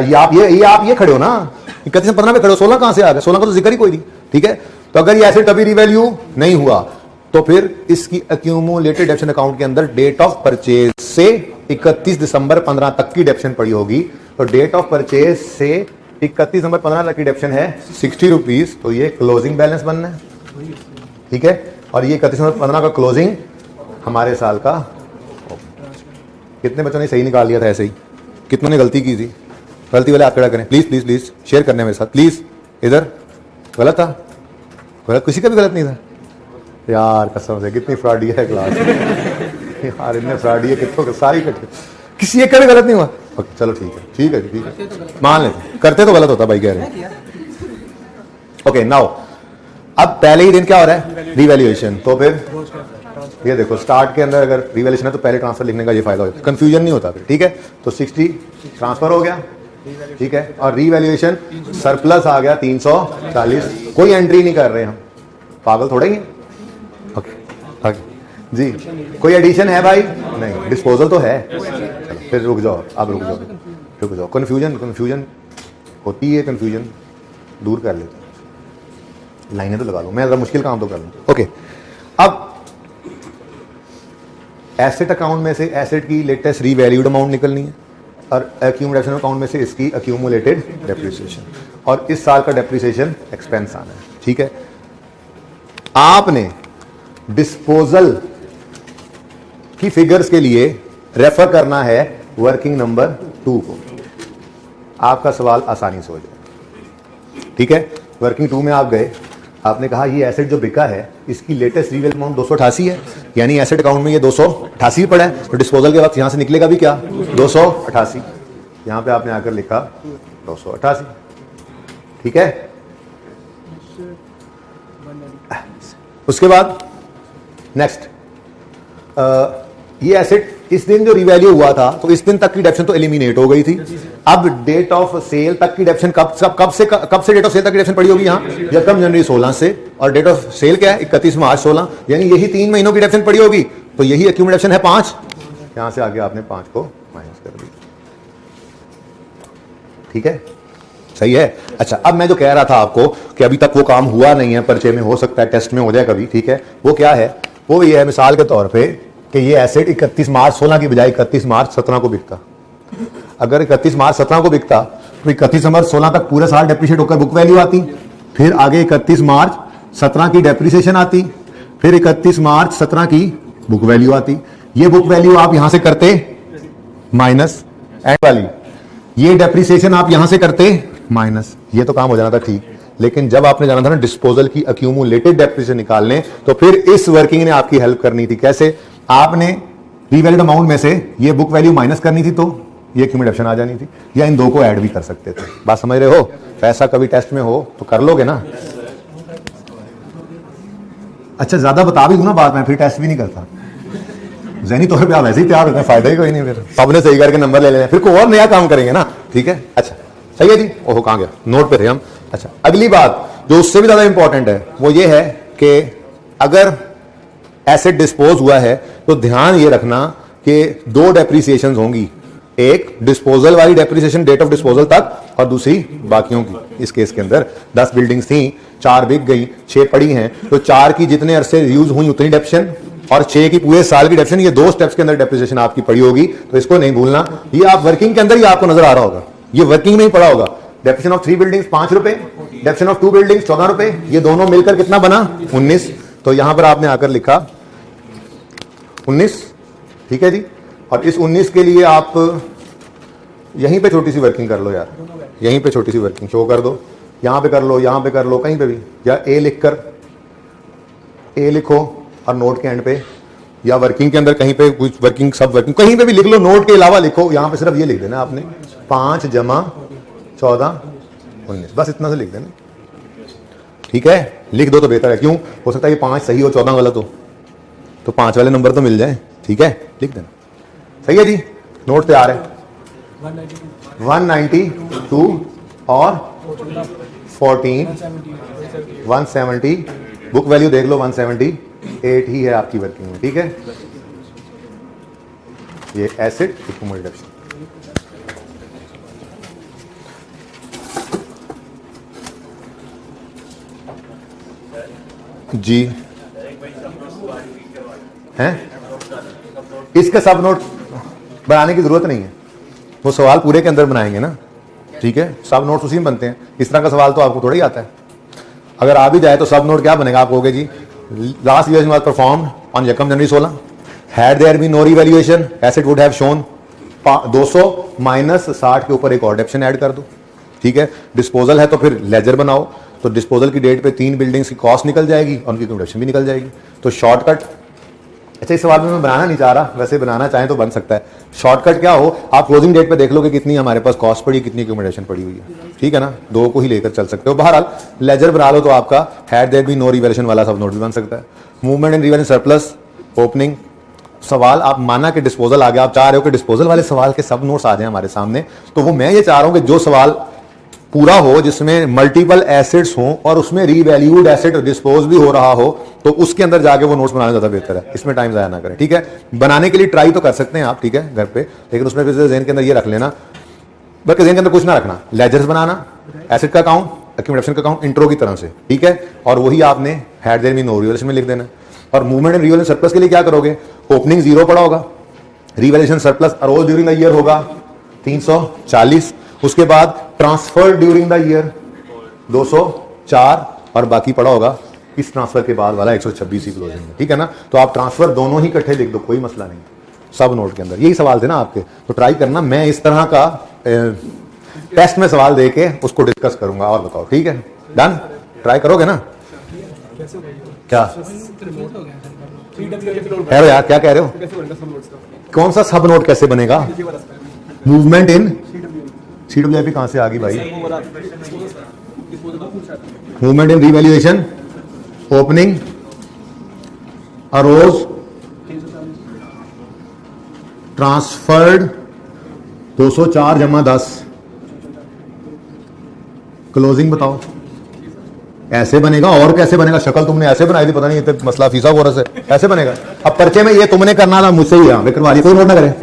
आप ये खड़े हो ना, 31 दिसंबर 15 पे खड़े हो, 16 कहां से आ गया? 16 का तो जिक्र ही कोई नहीं, ठीक है। तो अगर ये एसेट कभी रिवैल्यू नहीं हुआ तो फिर इसकी एक्यूमुलेटेड डेप्शन अकाउंट के अंदर डेट ऑफ परचेज से 31 दिसंबर 15 तक की डेप्शन पड़ी होगी। तो डेट ऑफ परचेज से 31 दिसंबर 15 तक की डेप्शन है 60 रुपीज, तो ये क्लोजिंग बैलेंस बनना है, ठीक है। और ये 31 दिसंबर 15 का क्लोजिंग हमारे साल का। कितने बच्चों ने सही निकाल लिया था ऐसे ही? कितनों ने गलती की थी? गलती वाले हाथ खड़ा करें प्लीज प्लीज प्लीज, शेयर करने मेरे साथ प्लीज। इधर गलत था? गलत किसी का भी गलत नहीं था यार, कसम से कितनी फ्रॉडी है क्लास यार, इतने फ्रॉडी है कितनों सारी इकट्ठे, किसी एक का भी गलत नहीं हुआ। ओके चलो ठीक है मान लेते, करते तो गलत होता भाई, कह रहे हैं। ओके नाउ अब पहले ही दिन क्या हो रहा है? रिवैल्यूएशन। तो फिर ये देखो स्टार्ट के अंदर अगर रिवैल्यूएशन है तो पहले ट्रांसफर लिखने का ये फायदा होता है, कंफ्यूजन नहीं होता फिर, ठीक है। तो 60 ट्रांसफर हो गया, ठीक है। और रिवैल्यूएशन सरप्लस आ गया 340, कोई एंट्री नहीं कर रहे हम, पागल थोड़े ही। ओके जी, कोई एडिशन है भाई? नहीं, डिस्पोजल तो है। चलो फिर रुक जाओ, अब रुक जाओ। कंफ्यूजन होती है, कंफ्यूजन दूर कर लेते हैं, लाइनें तो लगा लो, मैं जरा मुश्किल काम तो कर लूँ। ओके अब एसेट अकाउंट में से एसेट की लेटेस्ट रीवैल्यूड अमाउंट निकलनी है, और एक्यूमुलेशन अकाउंट में से इसकी एक्यूमुलेटेड डेप्रिसिएशन, और इस साल का डेप्रिसिएशन एक्सपेंस आना है, ठीक है। आपने डिस्पोजल की फिगर्स के लिए रेफर करना है वर्किंग नंबर 2 को, आपका सवाल आसानी से हो जाए, ठीक है। वर्किंग 2 में आप गए, आपने कहा ये एसेट जो बिका है इसकी लेटेस्ट रीवैल्यूड अमाउंट 288 है, यानी एसेट अकाउंट में ये 288 पड़ा है, तो डिस्पोजल के वक्त यहां से निकलेगा भी क्या? 288। यहां पे आपने आकर लिखा 288, ठीक है। उसके बाद नेक्स्ट, ये एसेट इस दिन जो रिवैल्यू हुआ था तो इस दिन तक की डेप्शन तो एलिमिनेट हो गई थी। अब डेट ऑफ सेल तक की डेप्शन कब से डेट ऑफ सेल तक की डेप्शन पड़ी होगी? यहाँ यकम जनवरी 16 से, और डेट ऑफ सेल क्या है? 31 मार्च 16, यानी यही 3 महीनों की डेप्शन पड़ी होगी। तो यही एक्यूमुलेशन है 5, यहां से आगे आपने 5 को माइनस कर दिया, ठीक है, सही है। अच्छा अब मैं जो कह रहा था आपको कि अभी तक वो काम हुआ नहीं है, पर्चे में हो सकता है, टेस्ट में हो जाए कभी, ठीक है। वो क्या है? वो ये है मिसाल के तौर पे कि ये एसेट 31 मार्च 16 की बजाय 31 मार्च 17 को बिकता। अगर 31 मार्च 17 को बिकता तो 31 दिसंबर 16 तक पूरे साल डेप्रिशिएट होकर बुक वैल्यू आती, फिर आगे 31 मार्च 17 की डेप्रिसिएशन आती, फिर 31 मार्च 17 की बुक वैल्यू आती। ये बुक वैल्यू आप यहां से करते माइनस, एंड वाली ये डेप्रिसिएशन आप यहां से करते माइनस, ये तो काम हो जाना था ठीक। लेकिन जब आपने जाना था ना डिस्पोजल की अक्यूमुलेटेड डेप्रिसिएशन निकालने, तो फिर इस वर्किंग ने आपकी हेल्प करनी थी। कैसे? आपने रीवैल्यूड अमाउंट में से ये बुक वैल्यू माइनस करनी थी, तो ये क्यूमुलेशन आ जानी थी, या इन दो को ऐड भी कर सकते थे। बात समझ रहे हो? ऐसा कभी टेस्ट में हो तो कर लोगे ना। अच्छा ज्यादा बता भी दूं ना बात, मैं फिर टेस्ट भी नहीं करता। ज़हनी तौर पे आप वैसे ही तैयार होते हैं, फायदा ही कोई नहीं, फिर सबने सही करके नंबर ले लेना, फिर कोई और नया काम करेंगे ना। ठीक है, अच्छा सही है जी। ओहो कहां गया, नोट पे थे हम। अच्छा अगली बात जो उससे भी ज्यादा इंपॉर्टेंट है वो ये है कि अगर एसेट डिस्पोज हुआ है तो ध्यान ये रखना कि दो डेप्रिसिएशन होंगी, एक डिस्पोजल वाली डेप्रिसिएशन डेट ऑफ डिस्पोजल तक और दूसरी बाकियों की। इस केस के अंदर 10 बिल्डिंग्स थी, 4 बिक गई, 6 पड़ी हैं, तो 4 की जितने अरसे यूज हुई उतनी डेप्शन और 6 की पूरे साल की डेप्शन, ये 2 स्टेप्स के अंदर डेप्रिसिएशन आपकी पड़ी होगी। तो इसको नहीं भूलना, ये आप वर्किंग के अंदर ही आपको नजर आ रहा होगा, ये वर्किंग में ही पड़ा होगा। डेप्रिसिएशन ऑफ 3 बिल्डिंग्स 5 रुपए, डेप्रिसिएशन ऑफ 2 बिल्डिंग्स 14 रुपए, ये दोनों मिलकर कितना बना 19। तो यहां पर आपने आकर लिखा 19, ठीक है जी। और इस 19 के लिए आप यहीं पे छोटी सी वर्किंग कर लो यार, यहीं पे छोटी सी वर्किंग शो कर दो, यहां पे कर लो, यहां पे कर लो, कहीं पे भी, या ए लिखकर ए लिखो और नोट के एंड पे, या वर्किंग के अंदर कहीं पे कुछ वर्किंग सब वर्किंग कहीं पे भी लिख लो, नोट के अलावा लिखो। यहां पे सिर्फ ये लिख देना आपने 5 जमा 14 19, बस इतना से लिख देना। ठीक है, लिख दो तो बेहतर है, क्यों हो सकता है ये 5 सही हो 14 गलत हो, तो 5 वाले नंबर तो मिल जाए। ठीक है, लिख देना। सही है जी, नोट तैयार है। 192 और 14 170, बुक वैल्यू देख लो 178 ही है आपकी वर्किंग में। ठीक है, ये एसिड एक्यूमुलेशन। जी हैं, इसका सब नोट बनाने की जरूरत नहीं है, वो सवाल पूरे के अंदर बनाएंगे ना। ठीक है, सब नोट्स उसी में बनते हैं, इस तरह का सवाल तो आपको थोड़ा ही आता है। अगर आ भी जाए तो सब नोट क्या बनेगा, आप कहोगे जी last year was performed on यकम जनवरी 16, had there been no revaluation asset would have shown 200 minus 60 के ऊपर एक और डेप्शन ऐड कर दो। ठीक है, डिस्पोजल है तो फिर लेजर बनाओ, तो डिस्पोजल की डेट पे 3 बिल्डिंग्स की कॉस्ट निकल जाएगी और उनकी कंडक्शन भी निकल जाएगी। तो शॉर्टकट, अच्छा इस सवाल में मैं बनाना नहीं चाह रहा, वैसे बनाना चाहें तो बन सकता है। शॉर्टकट क्या हो, आप क्लोजिंग डेट पे देख लो कि कितनी हमारे पास कॉस्ट पड़ी, कितनी एक्यूमुलेशन पड़ी हुई है। ठीक है ना, दो को ही लेकर चल सकते हो। बहरहाल लेजर बना लो तो आपका had there been no revaluation वाला सब नोट भी बन सकता है। Movement in revaluation surplus opening सवाल, आप माना कि डिस्पोजल आ गया, आप चाह रहे हो कि डिस्पोजल वाले सवाल के सब नोट्स आ जाए हमारे सामने, तो वो मैं ये चाह रहा हूं कि जो सवाल पूरा हो जिसमें मल्टीपल एसेट्स हों और उसमें रीवैल्यूड एसेट डिस्पोज भी हो रहा हो, तो उसके अंदर जाके वो नोट्स बनाना ज्यादा बेहतर है, इसमें टाइम ज़ाया ना करें। ठीक है, बनाने के लिए ट्राई तो कर सकते हैं आप, ठीक है घर पे, लेकिन उसमें फिर ज़हन के अंदर ये रख लेना, बल्कि ज़हन के अंदर कुछ ना रखना, लेजर्स बनाना, एसेट का अकाउंट, एक्यूमुलेशन का अकाउंट इंट्रो की तरह से। ठीक है, और वही आपने had there been no revaluation में लिख देना। और मूवमेंट एंड रिवैल्यूएशन सरप्लस के लिए क्या करोगे, ओपनिंग 0 पड़ा होगा, revaluation surplus arose during the year होगा 340, उसके बाद ट्रांसफर ड्यूरिंग द ईयर 204 और बाकी पड़ा होगा इस ट्रांसफर के बाद वाला 126 क्लोजिंग में। ठीक है ना, तो आप ट्रांसफर दोनों ही इकट्ठे लिख दो, कोई मसला नहीं, सब नोट के अंदर। यही सवाल थे ना आपके, तो ट्राई करना, मैं इस तरह का टेस्ट में सवाल दे के उसको डिस्कस करूंगा। और बताओ, ठीक है, डन, ट्राई करोगे ना? क्या है यार, क्या कह रहे हो? कौन सा सब नोट कैसे बनेगा? मूवमेंट इन CWIP कहां से आ गई भाई? Movement in revaluation opening arose transferred 204 जमा 10, क्लोजिंग बताओ। ऐसे बनेगा, और कैसे बनेगा? शक्ल तुमने ऐसे बनाई थी, पता नहीं ये मसला फीसा हो रहा है, ऐसे बनेगा। अब पर्चे में ये तुमने करना था, मुझसे ही करवा ली, कोई नोट ना करे,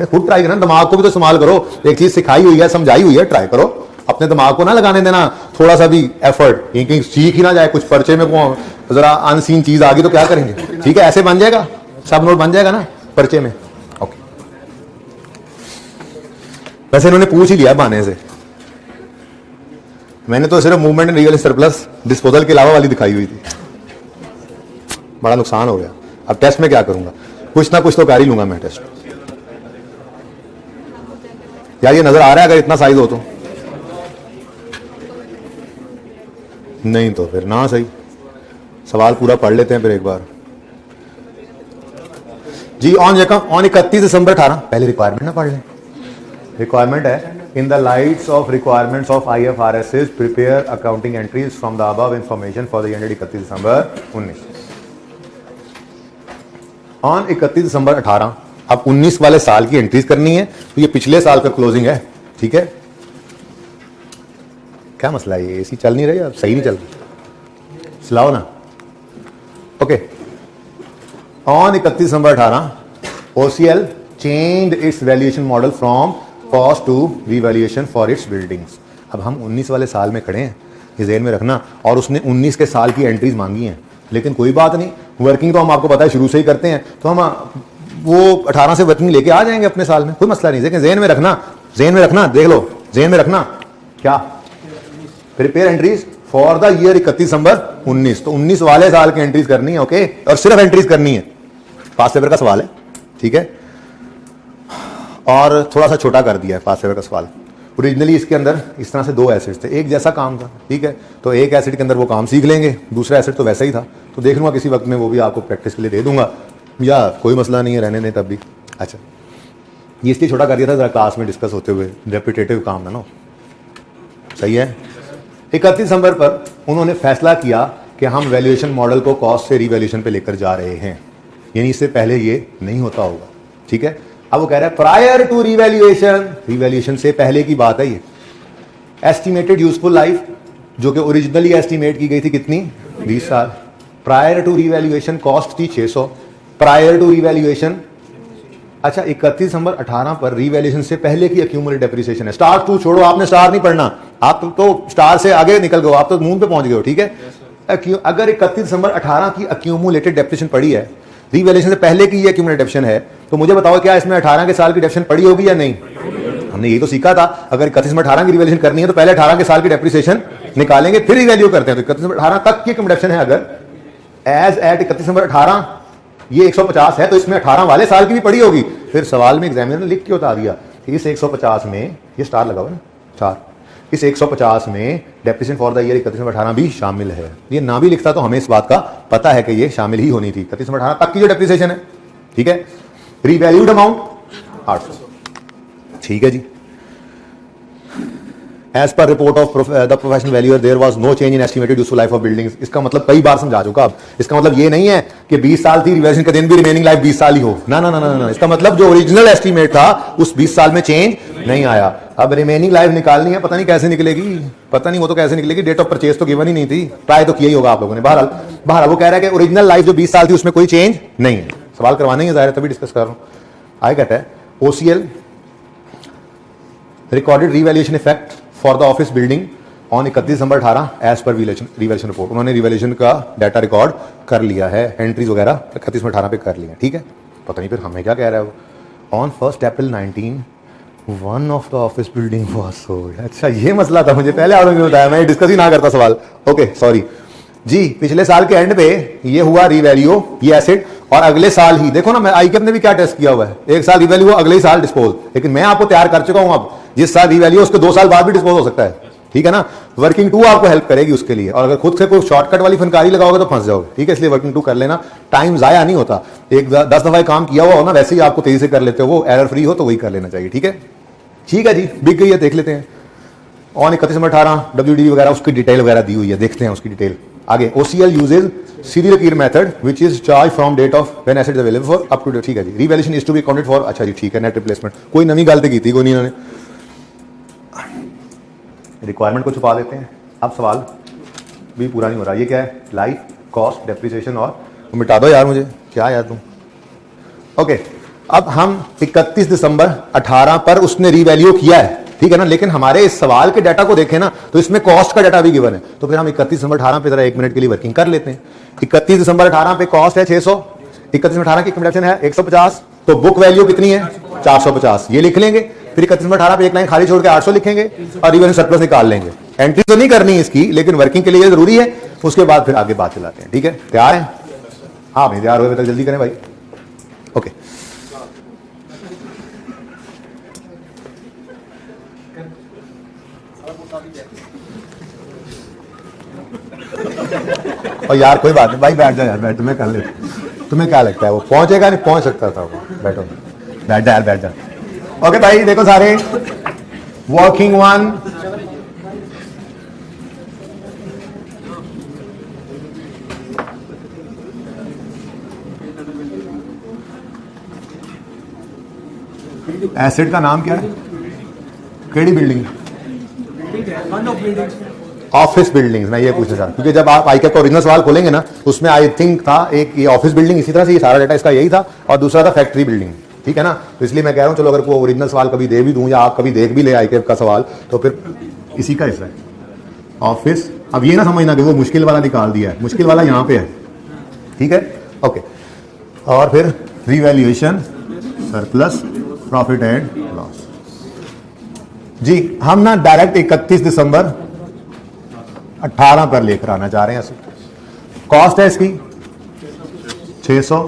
खुद ट्राई करना, दिमाग को भी तो इस्तेमाल करो। एक चीज सिखाई हुई है, समझाई हुई है, ट्राई करो, अपने दिमाग को ना लगाने देना थोड़ा सा भी एफर्ट, कहीं सीख ही ना जाए कुछ, पर्चे में को जरा अनसीन चीज आ गई तो क्या करेंगे? ठीक है, ऐसे बन जाएगा, सब नोट बन जाएगा ना पर्चे में। ओके, वैसे इन्होंने पूछ ही लिया बहाने से, मैंने तो सिर्फ movement and revaluation surplus disposal के अलावा वाली दिखाई हुई थी, बड़ा नुकसान हो गया। अब टेस्ट में क्या करूंगा, कुछ ना कुछ तो कर ही लूंगा मैं टेस्ट। यार ये नजर आ रहा है अगर इतना साइज हो तो? नहीं तो फिर ना सही। सवाल पूरा पढ़ लेते हैं फिर एक बार जी। ऑन 31 दिसंबर 18, पहले रिक्वायरमेंट ना पढ़ लें। रिक्वायरमेंट है, in the lights off requirements of IFRS prepare accounting entries from the above information for the year 31 December 19। On 31 दिसंबर 18, अब 19 वाले साल की एंट्रीज करनी है, तो ये पिछले साल का क्लोजिंग है, ठीक है। क्या मसला है, ये एसी चल नहीं रही, अब सही नहीं चल रही, चलाओ ना। Okay, on 31 December 18, OCL changed its valuation model from cost to revaluation for its buildings. अब हम 19 वाले साल में खड़े हैं, ये ज़हन में रखना, और उसने 19 के साल की एंट्रीज मांगी हैं। लेकिन कोई बात नहीं, वर्किंग तो हम आपको पता है शुरू से ही करते हैं, तो हम वो 18 से वर्किंग लेके आ जाएंगे अपने साल में, कोई मसला नहीं। लेकिन ज़हन में रखना, देख लो, ज़हन में रखना क्या, prepare entries for the year 31 दिसंबर 19, तो 19 वाले साल की एंट्रीज करनी है, ओके, और सिर्फ एंट्रीज करनी है। पास पेपर का सवाल है, ठीक है, और थोड़ा सा छोटा कर दिया है पास पेपर का सवाल। ओरिजिनली इसके अंदर इस तरह से 2 एसिड थे, एक जैसा काम था, ठीक है, तो एक एसिड के अंदर वो काम सीख लेंगे, दूसरा एसिड तो वैसा ही था, तो देख लूंगा किसी वक्त में, वो भी आपको प्रैक्टिस के लिए दे दूंगा, या कोई मसला नहीं है, रहने दें तब भी। अच्छा, ये इसलिए छोटा कर दिया था जरा क्लास में डिस्कस होते हुए, रेपिटेटिव काम ना, सही है। 31 दिसंबर पर उन्होंने फैसला किया कि हम वैल्यूएशन मॉडल को कॉस्ट से रीवैल्यूएशन पे लेकर जा रहे हैं, यानी इससे पहले ये नहीं होता होगा, ठीक है। अब वो कह रहा है प्रायर टू रीवैल्यूएशन, रीवैल्यूएशन से पहले की बात है ये। एस्टिमेटेड यूजफुल लाइफ, जो कि ओरिजिनली एस्टिमेट की गई थी कितनी, 20 साल। प्रायर टू रीवैल्यूएशन कॉस्ट थी 600, प्रायर टू रीवैल्यूएशन। अच्छा, 31 दिसंबर 18 पर रीवैल्यूएशन से पहले की एक्यूमुलेटेड डेप्रिसिएशन है। स्टार 2 छोड़ो, आपने स्टार नहीं पढ़ना, आप तो स्टार से आगे निकल गए, आप तो मून पे पहुंच गए हो, ठीक है। अगर 31 दिसंबर 18 की एक्यूमुलेटेड डेप्रिसिएशन पड़ी है, रीवैल्यूएशन से पहले की ये एक्यूमुलेटेड डेप्रिसिएशन है, तो मुझे बताओ क्या इसमें 18 के साल की डेप्रिसिएशन पड़ी होगी या नहीं? हमने ये तो सीखा था, अगर 31 में 18 की रिवैल्यूएशन करनी है तो पहले 18 के साल की डेप्रिसिएशन निकालेंगे, फिर रिवैल्यू करते हैं। तो 31 में 18 तक की डेप्रिसिएशन है, अगर एज एट 31 दिसंबर 18 ये 150 है, तो इसमें 18 वाले साल की भी पड़ी होगी। फिर सवाल में एग्जामिनर ने लिख के बता दिया कि इस 150 में, ये स्टार लगा हुआ ना, 4, इस 150 में डेप्रिसिएशन फॉर द ईयर 31 दिसंबर 18 भी शामिल है। ये ना भी लिखता तो हमें इस बात का पता है कि ये शामिल ही होनी थी। 31 दिसंबर 18 तक की जो डेप्रिसिएशन है, ठीक है। रीवैल्यूड अमाउंट 800, ठीक है जी। As per report of the professional valuer there was no change in estimated useful life of buildings. इसका मतलब कई बार समझा चुका अब, इसका मतलब ये नहीं है कि 20 साल थी, रिवैल्यूएशन के दिन भी रिमेनिंग लाइफ 20 साल ही हो, ना ना ना ना ना। इसका मतलब जो ओरिजिनल एस्टिमेट था उस 20 साल में चेंज नहीं आया। अब रिमेनिंग लाइफ निकालनी है, पता नहीं कैसे निकलेगी, पता नहीं वो तो कैसे निकलेगी, डेट ऑफ परचेज तो गिवन ही नहीं थी, ट्राई तो किया ही होगा आप लोगों ने। बहरहाल वो कह रहा है कि ओरिजिनल लाइफ जो 20 साल थी उसमें कोई चेंज नहीं है। सवाल करवाने ही जाहिर है, तभी डिस्कस कर रहा हूं। आगे कहता है OCL recorded revaluation effect for the office building on 31 December 18 as per revaluation report. उन्होंने रिवैल्यूएशन का डाटा रिकॉर्ड कर लिया है, एंट्रीज वगैरह 31 में 18 पे कर लिया, ठीक है। पता नहीं फिर हमें क्या कह रहा है वो। On 1 April 19 one of the office building was sold. अच्छा, ये मसला था, मुझे पहले आपने बताया, मैं डिस्कस ही ना करता सवाल। ओके सॉरी जी। पिछले साल के एंड पे ये हुआ रिवैल्यू, ये एसेट, और अगले साल ही देखो ना, मैं आईकेप ने भी क्या टेस्ट किया हुआ है, एक साल रिवैल्यू हो, अगले ही साल डिस्पोज। लेकिन मैं आपको तैयार कर चुका हूं, अब जिस साल रिवैल्यू उसके 2 साल बाद भी डिस्पोज हो सकता है, ठीक है ना। वर्किंग 2 आपको हेल्प करेगी उसके लिए, और अगर खुद से कोई शॉर्टकट वाली फनकारी लगाओगे तो फंस जाओगे, ठीक है। इसलिए वर्किंग 2 कर लेना, टाइम जाया नहीं होता। एक 10 दफा काम किया हुआ हो ना, वैसे ही आपको तेजी से कर लेते हो, वो एरर फ्री हो तो वही कर लेना चाहिए, ठीक है। ठीक है जी, बिक गई है, देख लेते हैं। ऑन 31 में 18 WDD वगैरह उसकी डिटेल वगैरह दी हुई है, देखते हैं उसकी डिटेल। आगे OCL यूजेज सीधी लकीर method which is charged from date of when asset is available for up to date, ठीक है जी। Revaluation is to be accounted for, अच्छा जी ठीक है। नेट रिप्लेसमेंट कोई नवी गलती की थी कोई नहीं, इन्होंने रिक्वायरमेंट को छुपा देते हैं। अब सवाल भी पूरा नहीं हो रहा, ये क्या है, लाइफ कॉस्ट डेप्रिसिएशन, और मिटा दो यार मुझे, क्या यार तुम। ओके, अब हम 31 दिसंबर 18 पर उसने रीवैल्यू किया है, ठीक है ना। लेकिन हमारे इस सवाल के डाटा को देखें ना, तो इसमें कॉस्ट का डाटा भी गिवन है, तो फिर हम 31 दिसंबर 18 पे जरा 1 मिनट के लिए वर्किंग कर लेते हैं। 31 दिसंबर 18 पे कॉस्ट है 600, 31 में 18 की कंडक्शन है 150, तो बुक वैल्यू कितनी है 450, ये लिख लेंगे। फिर 31 में 18 पे एक लाइन खाली छोड़ के 800 लिखेंगे और रिवैल्यूएशन सरप्लस निकाल लेंगे। एंट्री तो नहीं करनी है इसकी, लेकिन वर्किंग के लिए जरूरी है। उसके बाद फिर आगे बात चलाते हैं, ठीक है। तैयार है? हाँ भाई तैयार हुए तक जल्दी करें भाई। ओके और यार कोई बात नहीं भाई, बैठ जा यार, बैठ, तुम्हें कर ले, तुम्हें क्या लगता है वो पहुंचेगा? नहीं पहुंच सकता था वो, बैठो, बैठ जा यार, बैठ जा। ओके भाई देखो सारे, वर्किंग वन, एसिड का नाम क्या है? केड़ी बिल्डिंग? Office buildings. मैं ये पूछना चाहता, क्योंकि जब आप आईकैप का ओरिजिनल सवाल खोलेंगे ना, उसमें आई थिंक था एक ये ऑफिस बिल्डिंग, इसी तरह से ये सारा डाटा इसका यही था, और दूसरा था फैक्ट्री बिल्डिंग, ठीक है ना। तो इसलिए मैं कह रहा हूं चलो अगर कोई ओरिजिनल सवाल कभी दे भी दूं या आप कभी देख भी ले आईकैप का सवाल, तो फिर इसी का हिस्सा है ऑफिस। अब ये ना समझना कि वो मुश्किल वाला निकाल दिया है, मुश्किल वाला यहाँ पे है, ठीक है, ओके। और फिर revaluation, surplus, profit and loss. जी हम ना डायरेक्ट 31 दिसंबर 18 पर लेकर आना चाह रहे हैं। कॉस्ट है इसकी 600।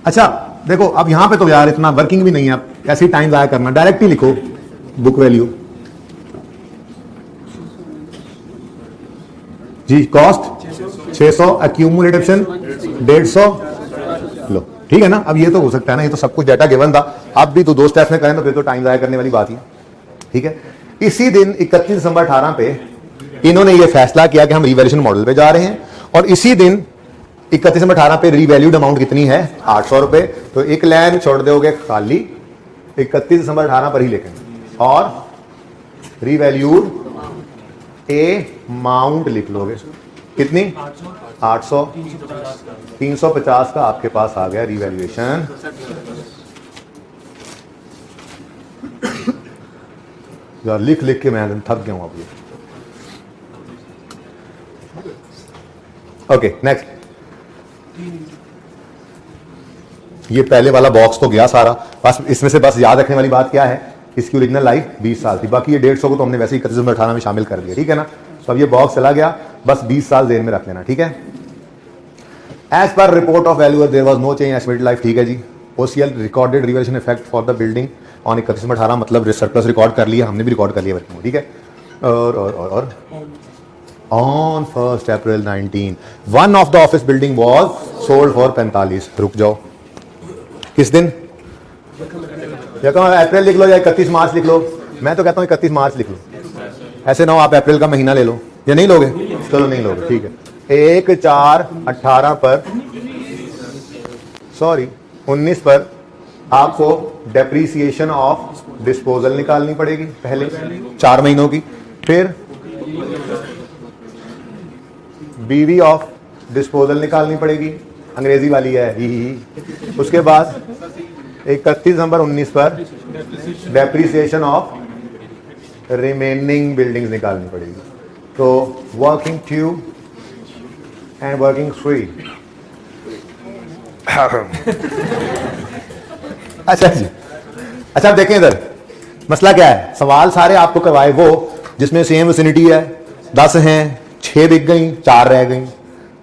अच्छा देखो अब यहां पे तो यार इतना वर्किंग भी नहीं है, ऐसे ही टाइम जाया करना, डायरेक्ट ही लिखो बुक वैल्यू। जी कॉस्ट 600, एक्यूमुलेशन 150, लो ठीक है ना। अब ये तो हो सकता है ना, ये तो सब कुछ डाटा गिवन था, अब भी तो 2 स्टेप्स में करें तो फिर तो टाइम जाया करने वाली बात ही, ठीक है। इसी दिन 31 दिसंबर 18 पे इन्होंने ये फैसला किया कि हम रिवैल्यूएशन मॉडल पे जा रहे हैं, और इसी दिन 31 दिसंबर 18 पे रीवैल्यूड अमाउंट कितनी है? 800 रुपए। तो एक लाइन छोड़ दोगे खाली, 31 दिसंबर 18 पर ही लिखेंगे, और रीवैल्यूड अमाउंट लिख लोगे, कितनी? 800, 350 का आपके पास आ गया रिवैल्यूएशन। यार लिख लिख के मैं थक गया हूं अब ये। ओके नेक्स्ट, ये पहले वाला बॉक्स तो गया सारा, बस इसमें से बस याद रखने वाली बात क्या है, इसकी ओरिजिनल लाइफ 20 साल थी, बाकी ये 150 को तो हमने वैसे ही 31 दिसंबर 18 में शामिल कर दिया, ठीक है ना। तो अब ये बॉक्स चला गया, बस 20 साल जेन में रख लेना, ठीक है। As per report of valuer there was no change estimated life, ठीक है जी। OCL recorded revaluation effect for the building on 31 दिसंबर 18, मतलब सरप्लस रिकॉर्ड कर लिया, हमने भी रिकॉर्ड कर लिया वर्किंग, ठीक है। और on 1 April 19 one of the office building was sold for 45। रुक जाओ, किस दिन? या कहो अप्रैल लिख लो या 31 मार्च लिख लो, मैं तो कहता हूँ 31 मार्च लिख लो, ऐसे ना हो आप अप्रैल का महीना ले लो, या नहीं लोगे? चलो नहीं लोगे, ठीक है। 1/4/18 पर, सॉरी 19 पर आपको डेप्रीसिएशन ऑफ डिस्पोजल निकालनी पड़ेगी पहले 4 महीनों की, फिर बीवी ऑफ डिस्पोजल निकालनी पड़ेगी, अंग्रेजी वाली है ही। उसके बाद 31 दिसंबर 19 पर डेप्रीसिएशन ऑफ रिमेनिंग बिल्डिंग्स निकालनी पड़ेगी। तो वर्किंग 2 एंड वर्किंग 3। अच्छा जी, अच्छा अब देखें इधर मसला क्या है। सवाल सारे आपको करवाए वो जिसमें सेम विसिनिटी है, 10 हैं, 6 बिक गई, 4 रह गई।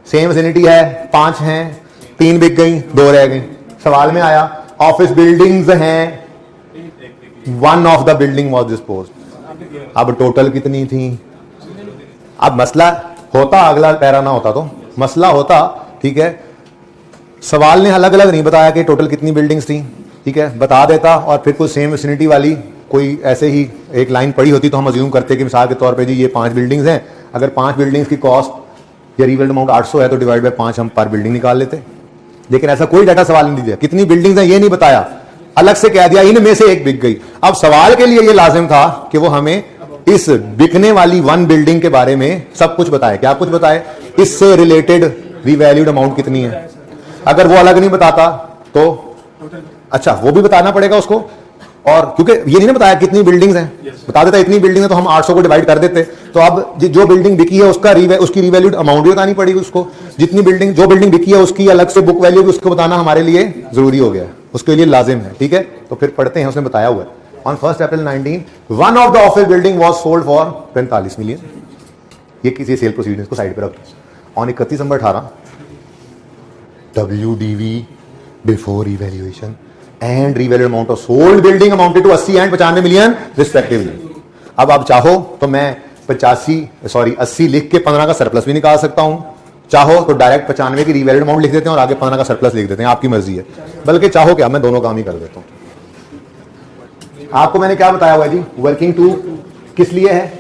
सेम विसिनिटी है, 5 हैं, 3 बिक गई, 2 रह गई। सवाल में आया ऑफिस बिल्डिंग्स हैं, 1 of the building was disposed. अब टोटल कितनी थी? अब मसला होता, अगला पैरा ना होता तो मसला होता, ठीक है। सवाल ने अलग अलग नहीं बताया कि टोटल कितनी बिल्डिंग्स थी, ठीक है, बता देता, और फिर कोई सेम विसिनिटी वाली कोई ऐसे ही एक लाइन पड़ी होती तो हम अज्यूम करते कि मिसाल के तौर पे जी ये 5 बिल्डिंग्स हैं, अगर 5 बिल्डिंग्स की कॉस्ट या रिवैल्यूड अमाउंट 800 है तो डिवाइड बाय 5 हम पर बिल्डिंग निकाल लेते। लेकिन ऐसा कोई डाटा सवाल नहीं दिया, कितनी बिल्डिंग्स हैं ये नहीं बताया, अलग से कह दिया इनमें से एक बिक गई। अब सवाल के लिए ये लाजिम था कि वो हमें इस बिकने वाली 1 बिल्डिंग के बारे में सब कुछ बताए। क्या कुछ बताए? इससे रिलेटेड रिवैल्यूड अमाउंट कितनी है। अगर वो अलग नहीं बताता तो अच्छा वो भी बताना पड़ेगा उसको, और क्योंकि ये नहीं ना बताया कितनी बिल्डिंग्स हैं, बता देता इतनी बिल्डिंग है तो हम 800 को डिवाइड कर देते। तो अब जो बिल्डिंग बिकी है उसकी रिवैल्यूड अमाउंट भी बतानी पड़ेगी उसको। जितनी बिल्डिंग जो बिल्डिंग बिकी है उसकी अलग से बुक वैल्यू भी उसको बताना हमारे लिए जरूरी हो गया, उसके लिए लाजिम है, ठीक है। तो फिर पढ़ते हैं, उसने बताया हुआ है on 1 April 19 one of the office building was sold for 45 million. ये किसी सेल प्रोसीडिंग को साइड पे रखो। On 31 December 18 WDV before revaluation and revalued amount of sold building amounted to 80 and 95 million respectively. अब आप चाहो तो मैं 80 लिख के 15 का सरप्लस भी निकाल सकता हूं, चाहो तो डायरेक्ट 95 की रिवैल्यूड अमाउंट लिख देते हैं और आगे 15 का सरप्लस लिख देते हैं, आपकी मर्जी है। बल्कि चाहो क्या, मैं दोनों काम ही कर देता हूं। आपको मैंने क्या बताया हुआ है जी, वर्किंग टू किस लिए है,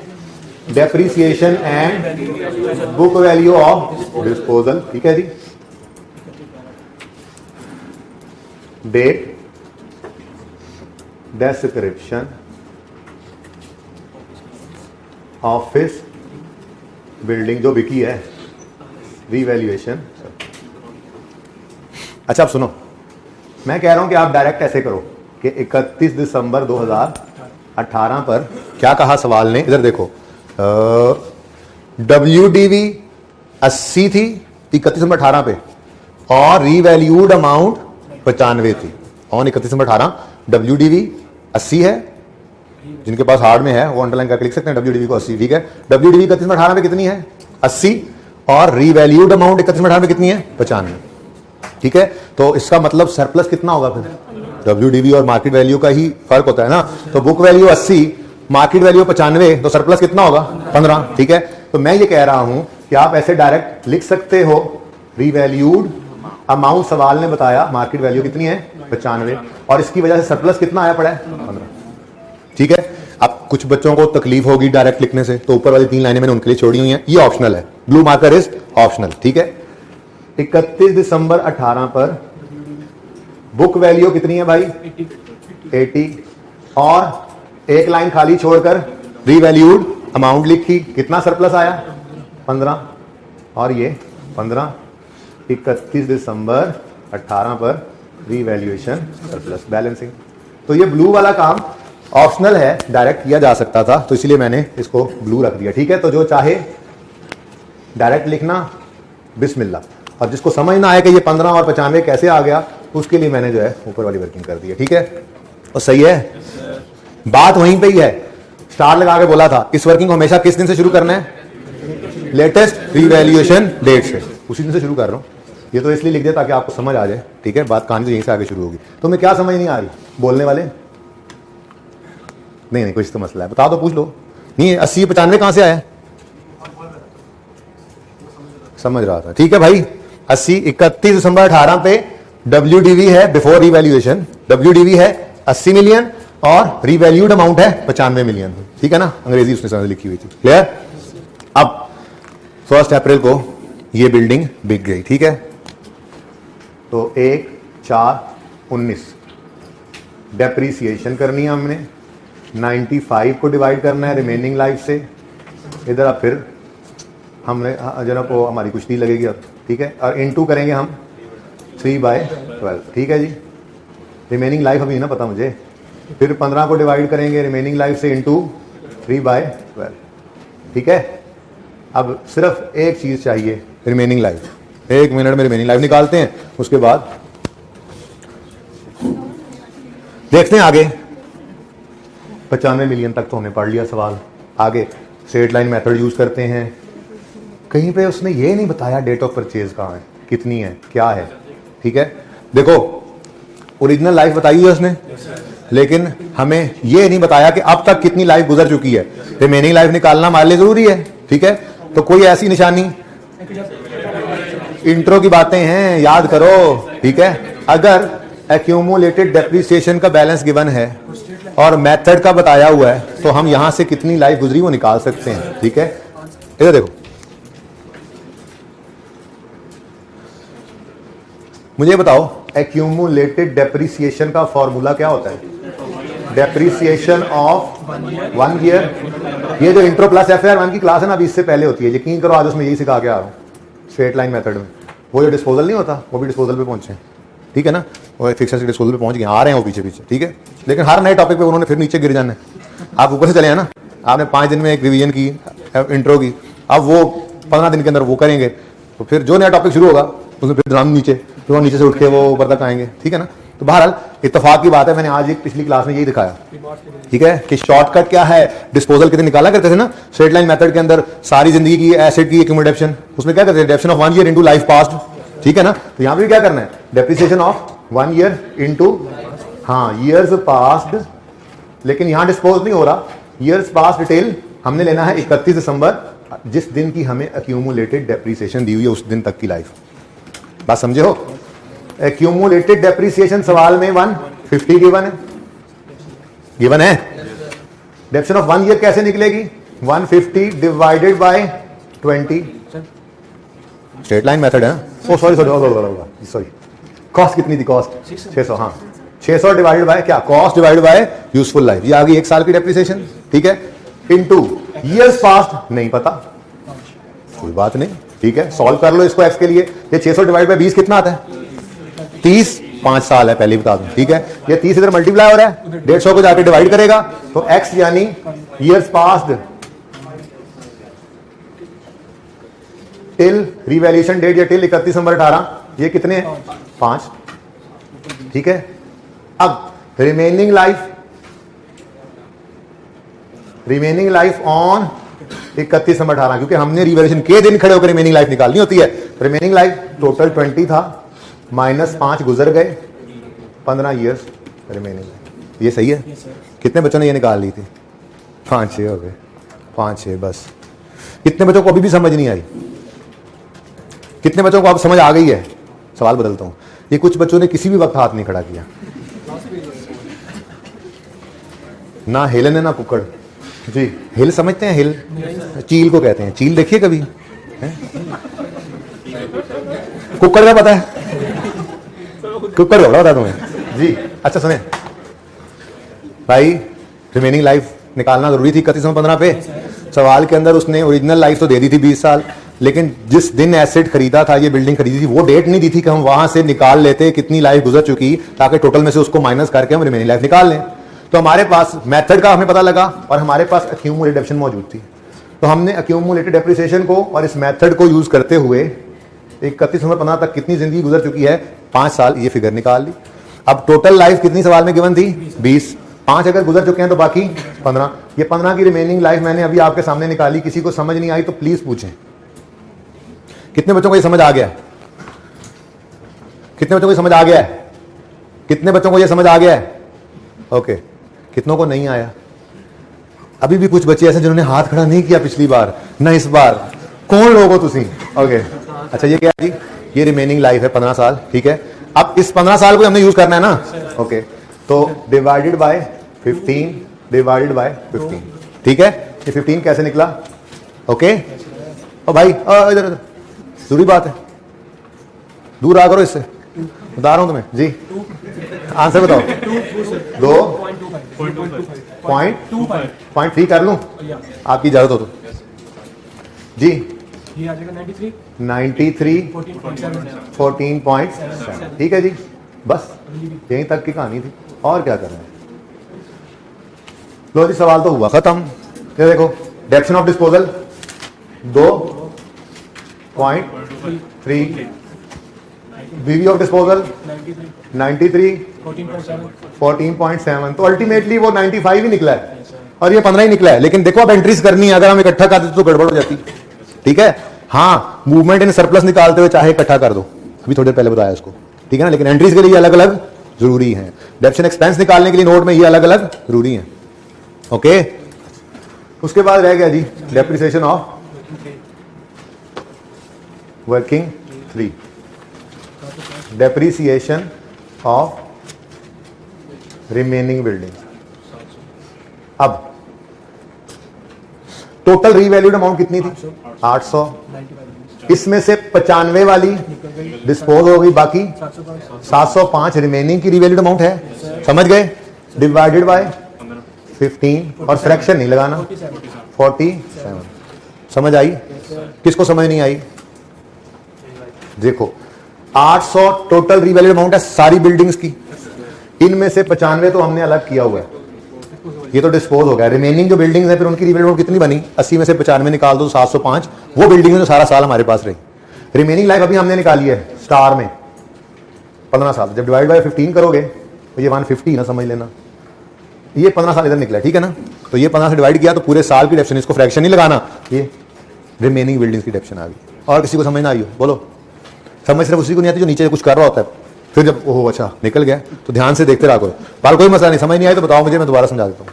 depreciation and book value of disposal, ठीक है जी। डेट, डिस्क्रिप्शन, ऑफिस बिल्डिंग जो बिकी है, रीवैल्यूएशन। अच्छा अब सुनो, मैं कह रहा हूं कि आप डायरेक्ट ऐसे करो कि 31 दिसंबर 2018 पर क्या कहा सवाल ने, इधर देखो, WDV 80 थी 31 दिसंबर 18 पे और रीवैल्यूड अमाउंट 95 थी। और 31 दिसंबर 18 WDV 80 है, जिनके पास हार्ड में है वो अंडरलाइन करके लिख सकते हैं WDV को 80, ठीक है। WDV 31 दिसंबर 18 पे कितनी है, 80, और रीवैल्यूड अमाउंट 31 दिसंबर 18 पे कितनी है, 95, ठीक है। तो इसका मतलब सरप्लस कितना होगा फिर, WDV और मार्केट वैल्यू का ही फर्क होता है ना। तो बुक वैल्यू 80, मार्केट वैल्यू 95, तो सरप्लस कितना होगा, 15, ठीक है। तो मैं ये कह रहा हूं कि आप ऐसे डायरेक्ट लिख सकते हो, रीवैल्यूड अमाउंट सवाल ने बताया, मार्केट वैल्यू कितनी है 95, और इसकी वजह से सरप्लस कितना आया पड़ा है 15, ठीक है। अब कुछ बच्चों को तकलीफ होगी डायरेक्ट लिखने से, तो ऊपर वाली 3 लाइनें मैंने उनके लिए छोड़ी हुई हैं, ये ऑप्शनल है, ब्लू मार्कर इज ऑप्शनल, ठीक है। 31 दिसंबर 18 पर बुक वैल्यू कितनी है भाई, 80, और एक लाइन खाली छोड़कर रीवैल्यूड अमाउंट लिखी, कितना सरप्लस आया 15, और ये 15 31 दिसंबर 18 पर रीवैल्यूएशन सरप्लस बैलेंसिंग। तो ये ब्लू वाला काम ऑप्शनल है, डायरेक्ट किया जा सकता था, तो इसलिए मैंने इसको ब्लू रख दिया, ठीक है। तो जो चाहे डायरेक्ट लिखना बिस्मिल्लाह, और जिसको समझ ना आए कि ये 15 और 95 कैसे आ गया, उसके लिए मैंने जो है ऊपर वाली वर्किंग कर दी है, ठीक है। और सही है, बात वहीं पे ही है, स्टार लगा के बोला था इस वर्किंग को हमेशा किस दिन से शुरू करना है, लेटेस्ट रीवैल्यूएशन डेट से, उसी दिन से शुरू कर रहा हूं। ये तो इसलिए लिख दिया ताकि आपको समझ आ जाए, ठीक है। बात कहानी तो यहीं से आगे शुरू होगी। तो मैं क्या समझ नहीं आ रही, बोलने वाले नहीं कुछ तो मसला है, बता दो, पूछ लो। नहीं 80 95 कहां से आया, समझ रहा था, ठीक है भाई। 80 31 दिसंबर 18 पे WDV है बिफोर रीवैल्यूएशन, WDV है 80 मिलियन और रीवैल्यूड अमाउंट है 95 मिलियन, ठीक है ना। अंग्रेजी उसने समझ लिखी हुई थी, क्लियर। अब 1 अप्रैल को ये बिल्डिंग बिक गई, ठीक है। तो 1/4/19 डेप्रीसिएशन करनी है हमने, 95 को डिवाइड करना है रिमेनिंग लाइफ से, इधर अब फिर हमने जरा को हमारी कुछ नहीं लगेगी अब, ठीक है। और इनटू करेंगे हम 3/12, ठीक है जी। रिमेनिंग लाइफ अभी ना पता मुझे, फिर 15 को डिवाइड करेंगे रिमेनिंग लाइफ से इंटू 3/12, ठीक है। अब सिर्फ एक चीज चाहिए, रिमेनिंग लाइफ। 1 मिनट में रिमेनिंग लाइफ निकालते हैं, उसके बाद देखते हैं आगे। 95 मिलियन तक तो हमने पढ़ लिया सवाल, आगे स्ट्रेट लाइन मेथड यूज करते हैं। कहीं पे उसने ये नहीं बताया डेट ऑफ परचेज कहाँ है, कितनी है, क्या है, ठीक है। देखो ओरिजिनल लाइफ बताई है उसने, लेकिन हमें ये नहीं बताया कि अब तक कितनी लाइफ गुजर चुकी है। रिमेनिंग लाइफ निकालना हमारे लिए जरूरी है, ठीक है। तो कोई ऐसी निशानी, इंट्रो की बातें हैं, याद करो, ठीक है। अगर एक्यूमुलेटेड डेप्रिसिएशन का बैलेंस गिवन है और मेथड का बताया हुआ है, तो हम यहां से कितनी लाइफ गुजरी वो निकाल सकते हैं, ठीक है। इधर देखो, मुझे बताओ एक्यूमुलेटेड डेप्रिसिएशन का फॉर्मूला क्या होता है, डेप्रिसिएशन ऑफ 1 ईयर। ये जो इंट्रो प्लस FR1 की क्लास है ना, अभी इससे पहले होती है, यकीन करो आज उसमें यही सिखा के आ रहा हूँ, स्ट्रेट लाइन मेथड में। वो जो डिस्पोजल नहीं होता, वो भी डिस्पोजल पे पहुंचे, ठीक है ना। वो फिक्सर से डिस्पोजल पे पहुंच गए, आ रहे हैं वो पीछे पीछे, ठीक है। लेकिन हर नए टॉपिक पे उन्होंने फिर नीचे गिर जाना है। आप ऊपर से चले हैं ना, आपने 5 दिन में एक रिवीजन की इंट्रो की, अब वो 15 दिन के अंदर वो करेंगे, तो फिर जो नया टॉपिक शुरू होगा उसमें फिर ड्राम नीचे, फिर वो नीचे से उठ के वो ऊपर तक आएंगे, ठीक है ना। तो बहरहाल इत्तेफाक की बात है, मैंने आज एक पिछली क्लास में यही दिखाया, ठीक है, कि शॉर्टकट क्या है। डिस्पोजल कितने निकाला करते थे ना स्ट्रेट लाइन मेथड के अंदर, सारी जिंदगी की एसेट की एक्यूमुलेशन, उसमें क्या करते हैं, depreciation of 1 year into life past, ठीक है ना। तो यहां पे भी क्या करना है, डेप्रिसिएशन ऑफ 1 ईयर इंटू, हाँ ईयर्स पास्ड, लेकिन यहां डिस्पोज नहीं हो रहा, ईयर्स पास्ड टिल हमने लेना है 31 दिसंबर, जिस दिन की हमें एक्यूमुलेटेड डेप्रिसिएशन दी हुई है उस दिन तक की लाइफ। बात समझे हो? एक्यूमुलेटेड डेप्रिसिएशन सवाल में 150 गिवन है, गिवन है। डेप्रिसिएशन ऑफ 1 ईयर कैसे निकलेगी? 150 divided by 20, straight line method है ना। ओ सॉरी सॉरी, कॉस्ट कितनी थी? कॉस्ट 600, हाँ 600 डिवाइडेड बाय क्या? Cost divided by useful life, ये आ गई 1 साल की डेप्रिसिएशन, ठीक है। इनटू ईयर्स पास्ट नहीं पता, कोई बात नहीं, ठीक है, सॉल्व कर लो इसको x के लिए। ये 600 डिवाइड बाय 20 कितना आता है? 30, 5 साल है पहले बता दूं, ठीक है। ये 30 इधर मल्टीप्लाई हो रहा है, 150 को जाके डिवाइड करेगा तो x यानी years past till revaluation date या टिल 31 दिसंबर 18, ये कितने हैं? 5, ठीक है। अब रिमेनिंग लाइफ ऑन 31 दिसंबर 18, क्योंकि हमने रिवैल्यूएशन के दिन खड़े होकर रिमेनिंग लाइफ निकालनी होती है। रिमेनिंग लाइफ टोटल 20 था, -5 गुजर गए, 15 ईयर्स रिमेनिंग लाइफ। ये सही है? कितने बच्चों ने ये निकाल ली थी? 5-6 हो गए, 5-6 बस। कितने बच्चों को अभी भी समझ नहीं आई? कितने बच्चों को अब समझ आ गई है? सवाल बदलता हूं, ये कुछ बच्चों ने किसी भी वक्त हाथ नहीं खड़ा किया, ना हेलन है ना कुक्कड़ जी। हिल समझते हैं? हिल चील को कहते हैं, चील देखिए कभी है? कुक्कड़ का पता है? कुक्कड़ का पता तुम्हें जी? अच्छा सुने भाई, रिमेनिंग लाइफ निकालना जरूरी थी 31/15 पे। सवाल के अंदर उसने ओरिजिनल लाइफ तो दे दी थी 20 साल, लेकिन जिस दिन एसेट खरीदा था, ये बिल्डिंग खरीदी थी, वो डेट नहीं दी थी कि हम वहां से निकाल लेते कितनी लाइफ गुजर चुकी, ताकि टोटल में से उसको माइनस करके हम रिमेनिंग लाइफ निकाल लें। तो हमारे पास मेथड का हमें पता लगा और हमारे पास एक्यूमुलेटेड डेप्रिसिएशन मौजूद थी, तो हमने एक्यूमुलेटेड डेप्रिसिएशन को और इस मेथड को यूज करते हुए 31 दिसंबर 15 तक कितनी जिंदगी गुजर चुकी है, 5 साल, ये फिगर निकाल ली। अब टोटल लाइफ कितनी सवाल में गिवन थी? 20, 5 अगर गुजर चुके हैं तो बाकी 15। ये 15 की रिमेनिंग लाइफ मैंने अभी आपके सामने निकाली। किसी को समझ नहीं आई तो प्लीज पूछें। कितने बच्चों को ये समझ आ गया? कितने बच्चों को ये समझ आ गया है? कितने बच्चों को ये समझ आ गया है? ओके, कितनों को नहीं आया? अभी भी कुछ बच्चे ऐसे जिन्होंने हाथ खड़ा नहीं किया पिछली बार, ना इस बार। कौन लोग हो तुसी? ओके, अच्छा ये क्या है जी? ये रिमेनिंग लाइफ है 15 साल, ठीक है। अब इस 15 साल को हमने यूज करना है ना, ओके। तो डिवाइडेड बाय 15 डिवाइडेड बाय 15, ठीक है। ये 15 कैसे निकला? ओके, ओ भाई इधर जरूरी बात है, दूर आ करो इससे, बता रहा हूं तुम्हें जी। आंसर बताओ। 2.3 कर लूं आपकी इजाजत हो तो जी। ये आ जाएगा 93 14.7, ठीक है जी। बस यहीं तक की कहानी थी, और क्या कर रहे हैं? लो जी, सवाल तो हुआ खत्म। ये देखो, डेप्रिसिएशन ऑफ डिस्पोजल 2.3, बीवी ऑफ डिस्पोजल 93 14.7, तो अल्टीमेटली वो 95 ही निकला है और ये 15 ही निकला है। लेकिन देखो अब एंट्रीज करनी है, अगर हम इकट्ठा कर देते तो गड़बड़ हो जाती, ठीक है। हाँ, मूवमेंट इन सरप्लस निकालते हुए चाहे इकट्ठा कर दो, अभी थोड़ी देर पहले बताया इसको, ठीक है ना। लेकिन एंट्रीज के लिए अलग अलग जरूरी है। डेप्रिसिएशन एक्सपेंस निकालने के लिए नोट में ये अलग अलग जरूरी है, ओके। उसके बाद रह गया जी depreciation of working 3, depreciation of remaining building. अब टोटल रीवैल्यूड अमाउंट कितनी थी? 800। इसमें से 95 वाली डिस्पोज हो गई, बाकी 705 रिमेनिंग की रीवैल्यूड अमाउंट है, समझ गए। डिवाइडेड बाय 15 और फ्रैक्शन नहीं लगाना, 47। समझ आई? किसको समझ नहीं आई? देखो 800 टोटल रीवैल्यूड अमाउंट है सारी बिल्डिंग्स की, इनमें से 95 तो हमने अलग किया हुआ है, ये तो डिस्पोज हो गया। रिमेनिंग जो बिल्डिंग्स है फिर उनकी रीवैल्यूड अमाउंट कितनी बनी? 80 में से 95 निकाल दो, 705 वो बिल्डिंग है जो सारा साल हमारे पास रही। रिमेनिंग लाइफ अभी हमने निकाली है स्टार में 15 साल। जब डिवाइड बाय 15 करोगे तो ये 150 ना, समझ लेना। ये 15 साल इधर निकला, ठीक है ना। तो ये 15 से डिवाइड किया तो पूरे साल की डेप्रिसिएशन, इसको फ्रैक्शन नहीं लगाना, ये रिमेनिंग बिल्डिंग्स की डेप्रिसिएशन आ गई। और किसी को समझ ना आई हो बोलो? समझ सिर्फ उसी को नहीं आती जो नीचे कुछ कर रहा होता है, फिर जब ओहो अच्छा निकल गया तो ध्यान से देखते रहा करो। बाल कोई मसला नहीं, समझ नहीं आया तो बताओ मुझे, मैं दोबारा समझा देता हूँ।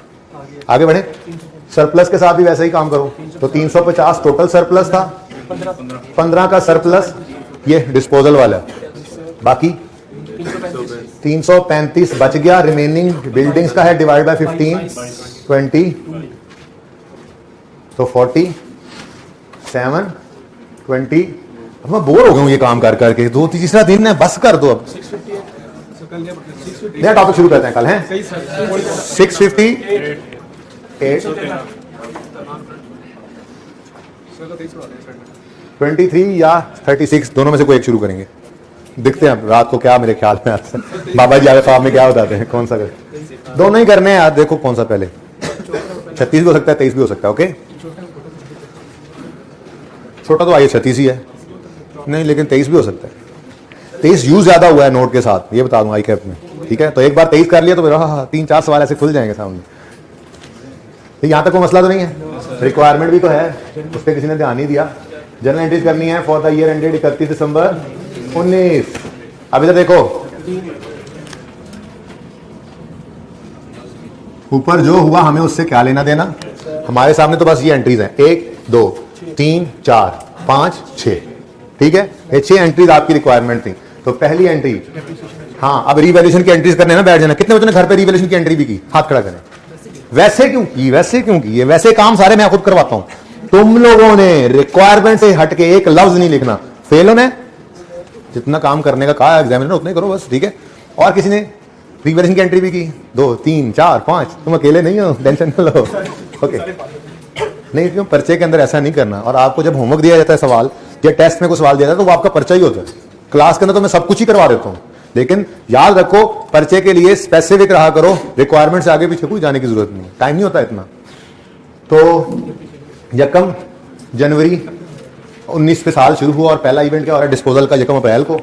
आगे बढ़े। सरप्लस के साथ भी वैसे ही काम करो। तो 350 टोटल सरप्लस था, 15 का सरप्लस ये डिस्पोजल वाला, बाकी 335 बच गया। रिमेनिंग बिल्डिंग्स का है, डिवाइड बाय 15 20 तो 40 7 20। अब मैं बोर हो गया हूँ ये काम कर करके, दो तीसरा दिन है, बस कर दो अब। नया टॉपिक शुरू करते हैं कल, हैं 658 23 या 36 दोनों में से कोई एक शुरू करेंगे। देखते हैं अब रात को क्या मेरे ख्याल में आता है। बाबा जी आगे ख्वाब में क्या बताते हैं, कौन सा करें। दोनों ही करने हैं यार, देखो कौन सा पहले। 36 भी हो सकता है, 23 भी हो सकता है। ओके छोटा तो आइए 36 ही है, नहीं लेकिन 23 भी हो सकता है। 23 यूज ज्यादा हुआ है नोट के साथ, ये बता दूं आई कैप में, ठीक है। तो एक बार 23 कर लिया तो फिर 3-4 सवाल ऐसे खुल जाएंगे सामने। यहाँ तक कोई मसला तो नहीं है, रिक्वायरमेंट भी तो है, उस पर किसी ने ध्यान नहीं दिया। जनरल एंट्रीज करनी है फॉर द ईयर एंडेड 31 दिसंबर 19। अब इधर देखो, ऊपर जो हुआ हमें उससे क्या लेना देना। हमारे सामने तो बस ये एंट्रीज हैं, 1 2 3 4 5 6, ठीक है। ये 6 एंट्रीज आपकी रिक्वायरमेंट थी। तो पहली एंट्री, हाँ अब रिवैल्यूएशन की एंट्रीज करने ना बैठ जाना। कितने बच्चों ने घर पे रिवैल्यूएशन की एंट्री भी की, हाथ खड़ा करें। वैसे क्यों की, वैसे क्यों की, ये वैसे काम सारे मैं खुद करवाता हूं। तुम लोगों ने रिक्वायरमेंट से हटके एक लफ्ज नहीं लिखना, फेल होना। जितना काम करने का कहा एग्जामिनर उतना ही करो बस, ठीक है। और किसी ने रिवैल्यूएशन की एंट्री भी की, 2 3 4 5, तुम अकेले नहीं हो, टेंशन न लो। ओके नहीं, क्यों पर्चे के अंदर ऐसा नहीं करना। और आपको जब होमवर्क दिया जाता है सवाल या टेस्ट में कोई सवाल दिया जाता है तो वो आपका पर्चा ही होता है। क्लास के अंदर तो मैं सब कुछ ही करवा देता हूँ, लेकिन याद रखो पर्चे के लिए स्पेसिफिक रहा करो, रिक्वायरमेंट से आगे पीछे कोई जाने की जरूरत नहीं, टाइम नहीं होता इतना। तो यकम जनवरी 19 पे साल शुरू हुआ और पहला इवेंट क्या हो रहा है, डिस्पोजल का, यकम अप्रैल को।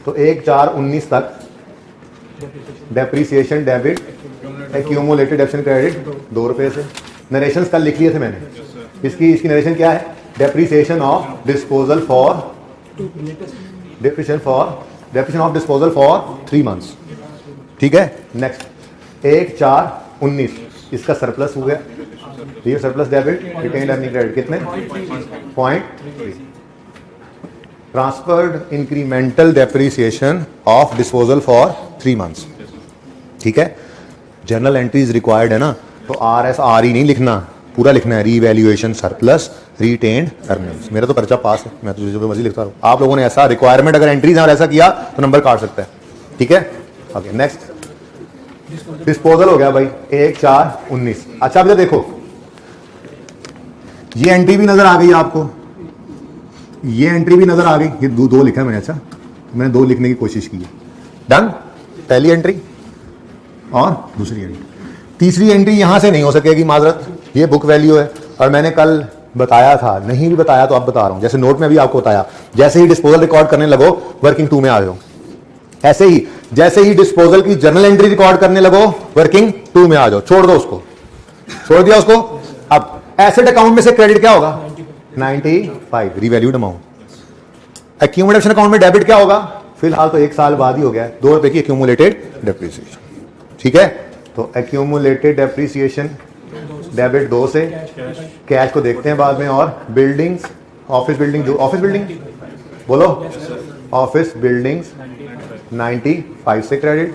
तो 1/4/19 तक डेप्रीसिएशन डेबिट, एक्यूमुलेटेड डेप्शन क्रेडिट 2 रुपए से। नरेशंस कल लिख लिए थे मैंने, इसकी नरेशन क्या है, depreciation of disposal for depreciation of disposal for 3 months, ठीक है। नेक्स्ट 1/4/19 इसका सरप्लस हो गया, ये surplus debit retained earning credit कितने 0.3। Transferred incremental depreciation of disposal for 3 months, ठीक है। जर्नल एंट्रीज रिक्वायर्ड है ना, तो RSRE नहीं लिखना, पूरा लिखना है रीवैल्यूएशन सरप्लस रिटेन्ड अर्निंग्स। मेरा तो पर्चा पास है, मैं तो जो मर्जी लिखता हूँ। आप लोगों ने ऐसा रिक्वायरमेंट अगर एंट्रीज और ऐसा किया तो नंबर काट सकता है, ठीक है। ओके नेक्स्ट डिस्पोजल हो गया भाई 1/4/19। अच्छा अब देखो ये एंट्री भी नजर आ गई आपको, ये एंट्री भी नजर आ गई, ये दो लिखा है मैंने। अच्छा मैंने 2 लिखने की कोशिश की है, डन। पहली एंट्री और दूसरी एंट्री। तीसरी एंट्री यहां से नहीं हो सकेगी, माजरत, ये बुक वैल्यू है। और मैंने कल बताया था, नहीं भी बताया तो अब बता रहा हूं, जैसे नोट में भी आपको बताया, जैसे ही डिस्पोजल रिकॉर्ड करने लगो वर्किंग 2 में आ जाओ। ऐसे ही जैसे ही डिस्पोजल की जर्नल एंट्री रिकॉर्ड करने लगो वर्किंग 2 में आ जाओ। छोड़ दो उसको, छोड़ दिया उसको। अब एसेट अकाउंट में से क्रेडिट क्या होगा 95 रिवैल्यूड अमाउंट। एक्यूमुलेशन अकाउंट में डेबिट क्या होगा, फिलहाल तो 1 साल बाद ही हो गया, 2 रुपए की एक्यूमुलेटेड डेप्रीसिएशन, ठीक है। तो एक्यूमुलेटेड डेप्रीसिएशन डेबिट 2 से, कैश को देखते हैं बाद में। और बिल्डिंग्स, ऑफिस बिल्डिंग, जो ऑफिस बिल्डिंग बोलो, ऑफिस बिल्डिंग्स 95 से क्रेडिट।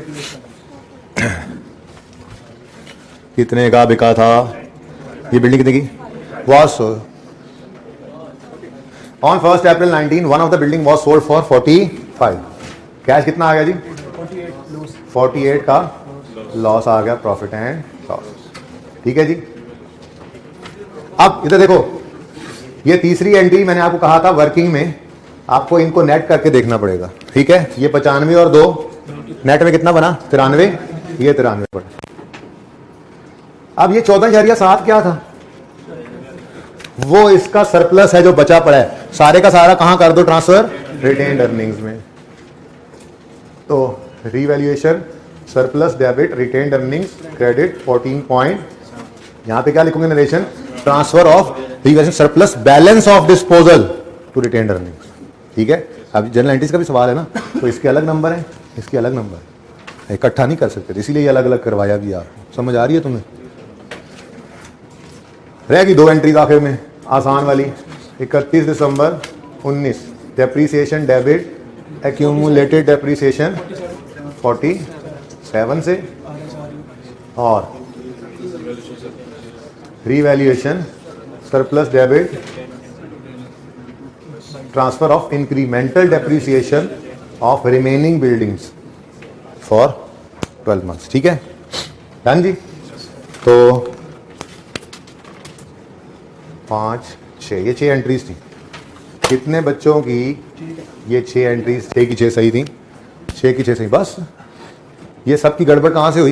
कितने का बिका था ये बिल्डिंग, कितने की was on 1 April 19 one of the building was sold for 45। Cash कितना आ गया जी 48 का लॉस आ गया, प्रॉफिट एंड लॉस, ठीक है जी। अब इधर देखो ये तीसरी एंट्री मैंने आपको कहा था वर्किंग में आपको इनको नेट करके देखना पड़ेगा, ठीक है। ये 95 और 2 नेट में कितना बना 93, ये 93 पड़ा। अब ये 14.7 क्या था, वो इसका सरप्लस है जो बचा पड़ा है, सारे का सारा कहां कर दो ट्रांसफर रिटेन्ड अर्निंग्स में। तो revaluation surplus debit retained earnings credit 14 point, यहां पे क्या लिखूंगे narration, transfer of revaluation surplus balance of disposal to retained earnings, ठीक है। अब जनरल एंट्रीज का भी सवाल है ना, तो इसके अलग नंबर है। इसकी अलग नंबर, इकट्ठा नहीं कर सकते थे, इसीलिए ये अलग अलग करवाया भी आप। समझ आ रही है तुम्हें? रहेगी 2 एंट्रीज आखिर में आसान वाली। 31 दिसंबर 19 डेप्रीसिएशन डेबिट एक्यूमुलेटेड डेप्रीसिएशन 47 से और revaluation surplus debit transfer of incremental depreciation of remaining buildings for 12 months. ठीक है डन जी। तो 5 6 ये 6 एंट्रीज थी। कितने बच्चों की ये 6 एंट्रीज? 6 की 6 सही थी, 6 की 6 सही। बस ये सब की गड़बड़ कहाँ से हुई?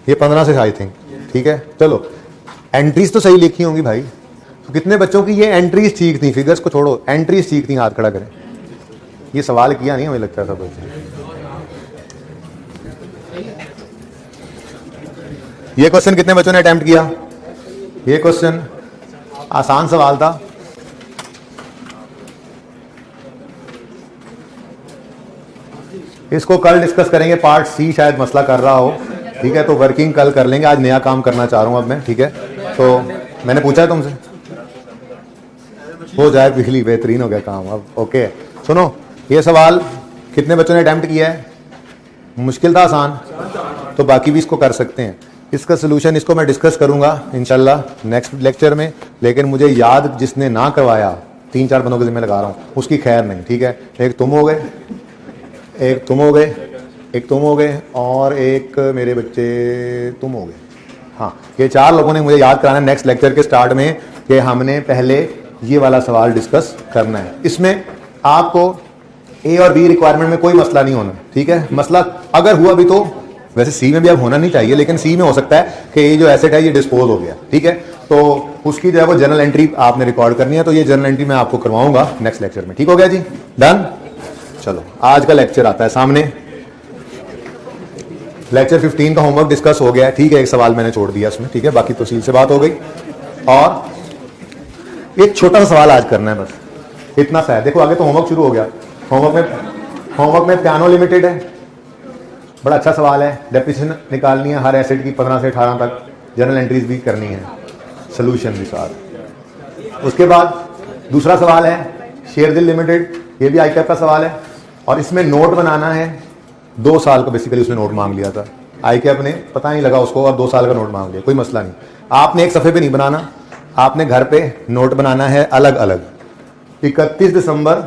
ये 15 से आई थिंक। ठीक है चलो एंट्रीज तो सही लिखी होंगी भाई। तो कितने बच्चों की ये एंट्रीज ठीक थी? फिगर्स को छोड़ो, एंट्रीज ठीक थी, हाथ खड़ा करें। ये सवाल किया नहीं हमें लगता है सब बच्चे। ये क्वेश्चन कितने बच्चों ने अटेम्प्ट किया? ये क्वेश्चन आसान सवाल था। इसको कल डिस्कस करेंगे, पार्ट सी शायद मसला कर रहा हो। ठीक है तो वर्किंग कल कर लेंगे, आज नया काम करना चाह रहा हूं अब मैं। ठीक है तो मैंने पूछा है तुमसे, हो जाए पिछली, बेहतरीन हो गया काम अब। ओके सुनो, ये सवाल कितने बच्चों ने अटेम्प्ट किया है? मुश्किल था आसान? तो बाकी भी इसको कर सकते हैं। इसका सोल्यूशन इसको मैं डिस्कस करूंगा इंशाल्लाह नेक्स्ट लेक्चर में। लेकिन मुझे याद जिसने ना करवाया 3-4 बंदों के जिम्मे लगा रहा हूं, उसकी खैर नहीं। ठीक है एक तुम हो गए, एक तुम हो गए, एक तुम हो गए और एक मेरे बच्चे तुम हो गए। हाँ ये 4 लोगों ने मुझे याद कराना है नेक्स्ट लेक्चर के स्टार्ट में कि हमने पहले ये वाला सवाल डिस्कस करना है। इसमें आपको ए और बी रिक्वायरमेंट में कोई मसला नहीं होना। ठीक है मसला अगर हुआ भी तो वैसे सी में भी अब होना नहीं चाहिए, लेकिन सी में हो सकता है कि ये जो एसेट है ये डिस्पोज हो गया। ठीक है तो उसकी जो है वो जर्नल एंट्री आपने रिकॉर्ड करनी है। तो ये जर्नल एंट्री मैं आपको करवाऊंगा नेक्स्ट लेक्चर में। ठीक हो गया जी डन। चलो आज का लेक्चर आता है सामने। लेक्चर 15 का होमवर्क डिस्कस हो गया है। ठीक है एक सवाल मैंने छोड़ दिया उसमें। ठीक है बाकी तफसील से बात हो गई। और एक छोटा सा सवाल आज करना है बस, इतना सा है। देखो आगे तो होमवर्क शुरू हो गया। होमवर्क में पियानो लिमिटेड है, बड़ा अच्छा सवाल है। डेप्रिसिएशन निकालनी है हर एसेट की 15 से 18 तक, जर्नल एंट्रीज भी करनी है, सोल्यूशन भी साथ। उसके बाद दूसरा सवाल है शेरदिल लिमिटेड, ये भी आईकैप का सवाल है और इसमें नोट बनाना है। 2 साल का बेसिकली उसने नोट मांग लिया था आईकैप ने, पता नहीं लगा उसको, और 2 साल का नोट मांग लिया। कोई मसला नहीं, आपने एक सफ़े पे नहीं बनाना, आपने घर पे नोट बनाना है अलग अलग। 31 दिसंबर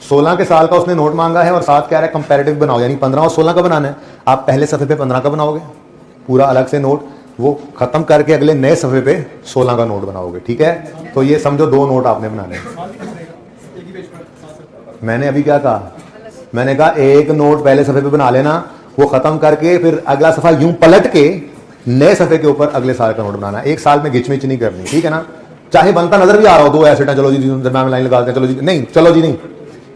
16 के साल का उसने नोट मांगा है और साथ कह रहा है कंपैरेटिव बनाओ, यानी 15 और 16 का बनाना है। आप पहले सफ़े पे 15 का बनाओगे पूरा अलग से नोट, वो खत्म करके अगले नए सफ़े पे 16 का नोट बनाओगे। ठीक है तो ये समझो 2 नोट आपने बनाने हैं। मैंने अभी क्या कहा? मैंने कहा एक नोट पहले सफ़े पे बना लेना, वो खत्म करके फिर अगला सफ़ा यूं पलट के नए सफ़े के ऊपर अगले साल का नोट बनाना। एक साल में घिचमिच नहीं करनी। ठीक है ना, चाहे बनता नजर भी आ रहा हो 2 एसेट है, चलो जी दरम्यान में लाइन लगाते हैं, चलो जी नहीं, चलो जी नहीं,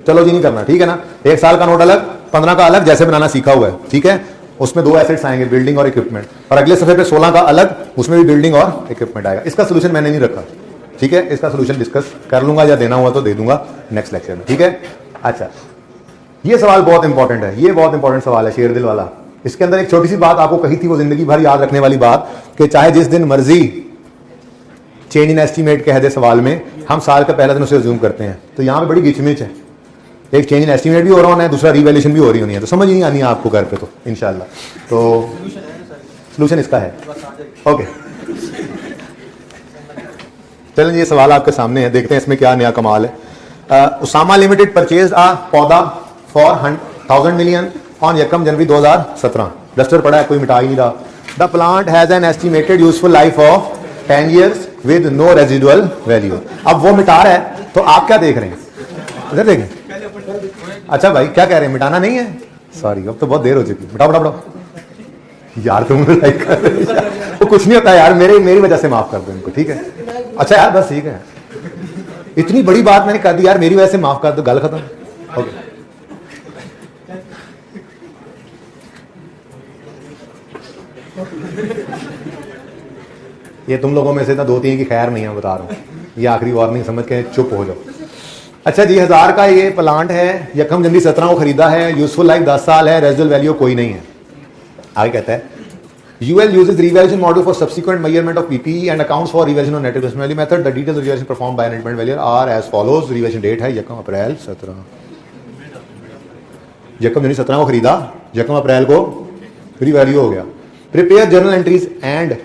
चलो जी नहीं करना। ठीक है ना, एक साल का नोट अलग, 15 का अलग, जैसे बनाना सीखा हुआ है। ठीक है उसमें 2 एसेट्स आएंगे, बिल्डिंग और इक्विपमेंट, और अगले सफ़े पे 16 का अलग, उसमें भी बिल्डिंग और इक्विपमेंट आएगा। इसका सोल्यूशन मैंने नहीं रखा। ठीक है इसका सोल्यूशन डिस्कस कर लूंगा, या देना हुआ तो दे दूंगा नेक्स्ट लेक्चर में। ठीक है अच्छा ये सवाल बहुत इंपॉर्टेंट है, ये बहुत इंपॉर्टेंट सवाल है शेरदिल वाला। इसके अंदर एक छोटी सी बात आपको कही थी, वो जिंदगी भर याद रखने वाली बात, कि चाहे जिस दिन मर्जी चेंज इन एस्टीमेट कह दे सवाल में, हम साल का पहला दिन उसे अज्यूम करते हैं। तो यहाँ पे बड़ी गिचमिच है, एक चेंज इन एस्टीमेट भी हो रहा होना है, दूसरा रिवैल्यूएशन भी हो रही होनी है, तो समझ ही नहीं आनी है आपको घर पे तो इंशाल्लाह। तो सोल्यूशन इसका है। ओके चलें ये सवाल आपके सामने है, देखते हैं इसमें क्या नया कमाल है। उसामा लिमिटेड परचेज आ पौधा फॉर 1000 मिलियन ऑन यकम जनवरी 2017। डस्टर पड़ा है, कोई मिटा ही नहीं रहा। The plant has an estimated useful life of 10 years with no residual value. अब वो मिटा रहा है तो आप क्या देख रहे हैं? इधर देखें। अच्छा भाई क्या कह रहे हैं, मिटाना नहीं है? सॉरी अब तो बहुत देर हो चुकी, मिटाओ मिटाओ मिटाओ यार, तुम लाइक कर रहे हो। वो कुछ नहीं होता यार, मेरी वजह से माफ कर दो इनको। ठीक है अच्छा यार बस ठीक है, इतनी बड़ी बात मैंने कर दी यार, मेरी वजह से माफ कर दो, गल खत्म। ओके ये तुम लोगों में से ना 2-3 की खैर नहीं है, बता रहा हूँ, ये आखिरी वार्निंग समझ के चुप हो जाओ। अच्छा जी, 1000 का ये प्लांट है, यकम जनवरी 17 को खरीदा है, यूजफुल लाइफ 10 साल है, रेजिडुअल वैल्यू कोई नहीं है। आगे कहता है UL uses revaluation model for subsequent measurement of PPE and accounts for revaluation on net present value method. The details of revaluation performed by an independent valuer are as follows. Revaluation date है यकम अप्रैल 17, यकम जनवरी 17 को खरीदा, यकम अप्रैल को revalue हो गया। Prepare journal entries and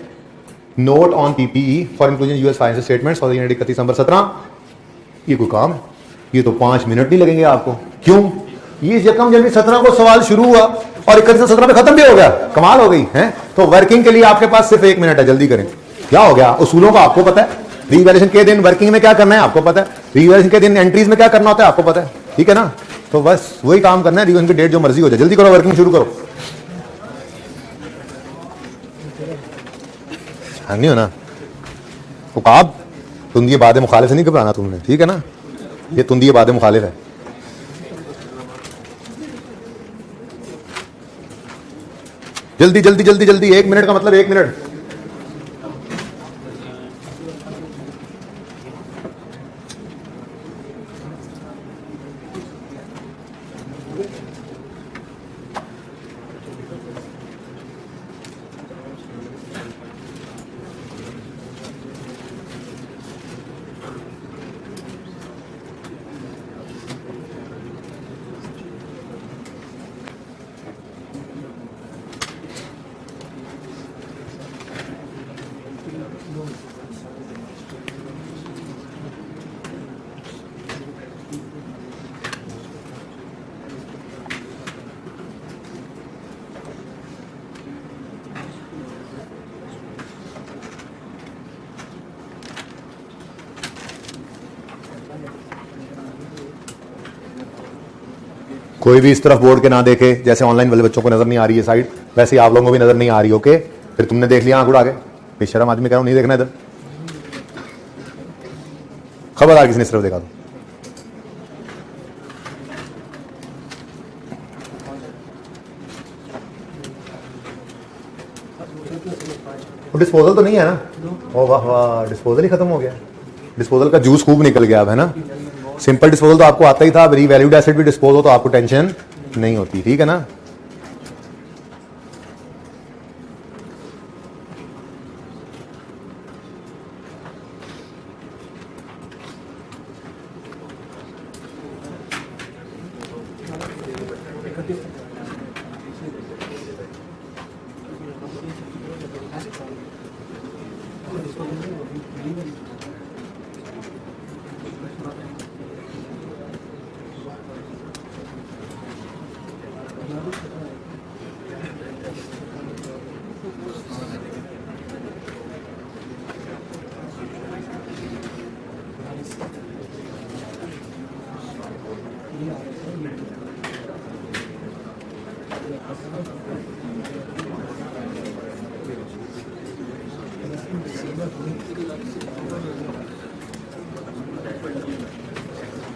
note on PPE for inclusion US financial statements for the year 31 दिसंबर 17। ये कोई काम है? ये तो 5 मिनट नहीं लगेंगे आपको। क्यों? ये यकम जनवरी 17 को सवाल शुरू हुआ और 31/17 पे खत्म भी हो गया। कमाल हो गई है। तो वर्किंग के लिए आपके पास सिर्फ 1 मिनट है, जल्दी करें। क्या हो गया? उसूलों का आपको पता है, रीवैल्यूएशन के दिन वर्किंग में क्या करना है आपको पता है, रीवैल्यूएशन के दिन एंट्रीज में क्या करना होता है आपको पता है, ठीक है ना। तो बस वही काम करना है, रीवैल्यूएशन की डेट जो मर्जी हो जाए, जल्दी करो, वर्किंग शुरू करो। नहीं हो ना उकाब, तुंदी बाद मुखालिफ से नहीं घबराना तुमने, ठीक है ना। ये तुंदी बाद मुखालिफ है। जल्दी जल्दी जल्दी जल्दी, 1 मिनट का मतलब 1 मिनट। कोई भी इस तरफ बोर्ड के ना देखे, जैसे ऑनलाइन वाले बच्चों को नजर नहीं आ रही है साइड, वैसे ही आप लोगों को भी नजर नहीं आ रही। ओके, फिर तुमने देख लिया आंख उड़ा के, बेशरम आदमी कह रहा हूं नहीं देखना इधर। खबरदार किसी ने सिर्फ देखा तो डिस्पोजल तो नहीं है ना। ओ वाह वाह, डिस्पोजल ही खत्म हो गया। डिस्पोजल का जूस खूब निकल गया अब, है ना। सिंपल डिस्पोजल तो आपको आता ही था, अब रीवैल्यूड एसेट भी डिस्पोज हो तो आपको टेंशन नहीं होती, ठीक है ना।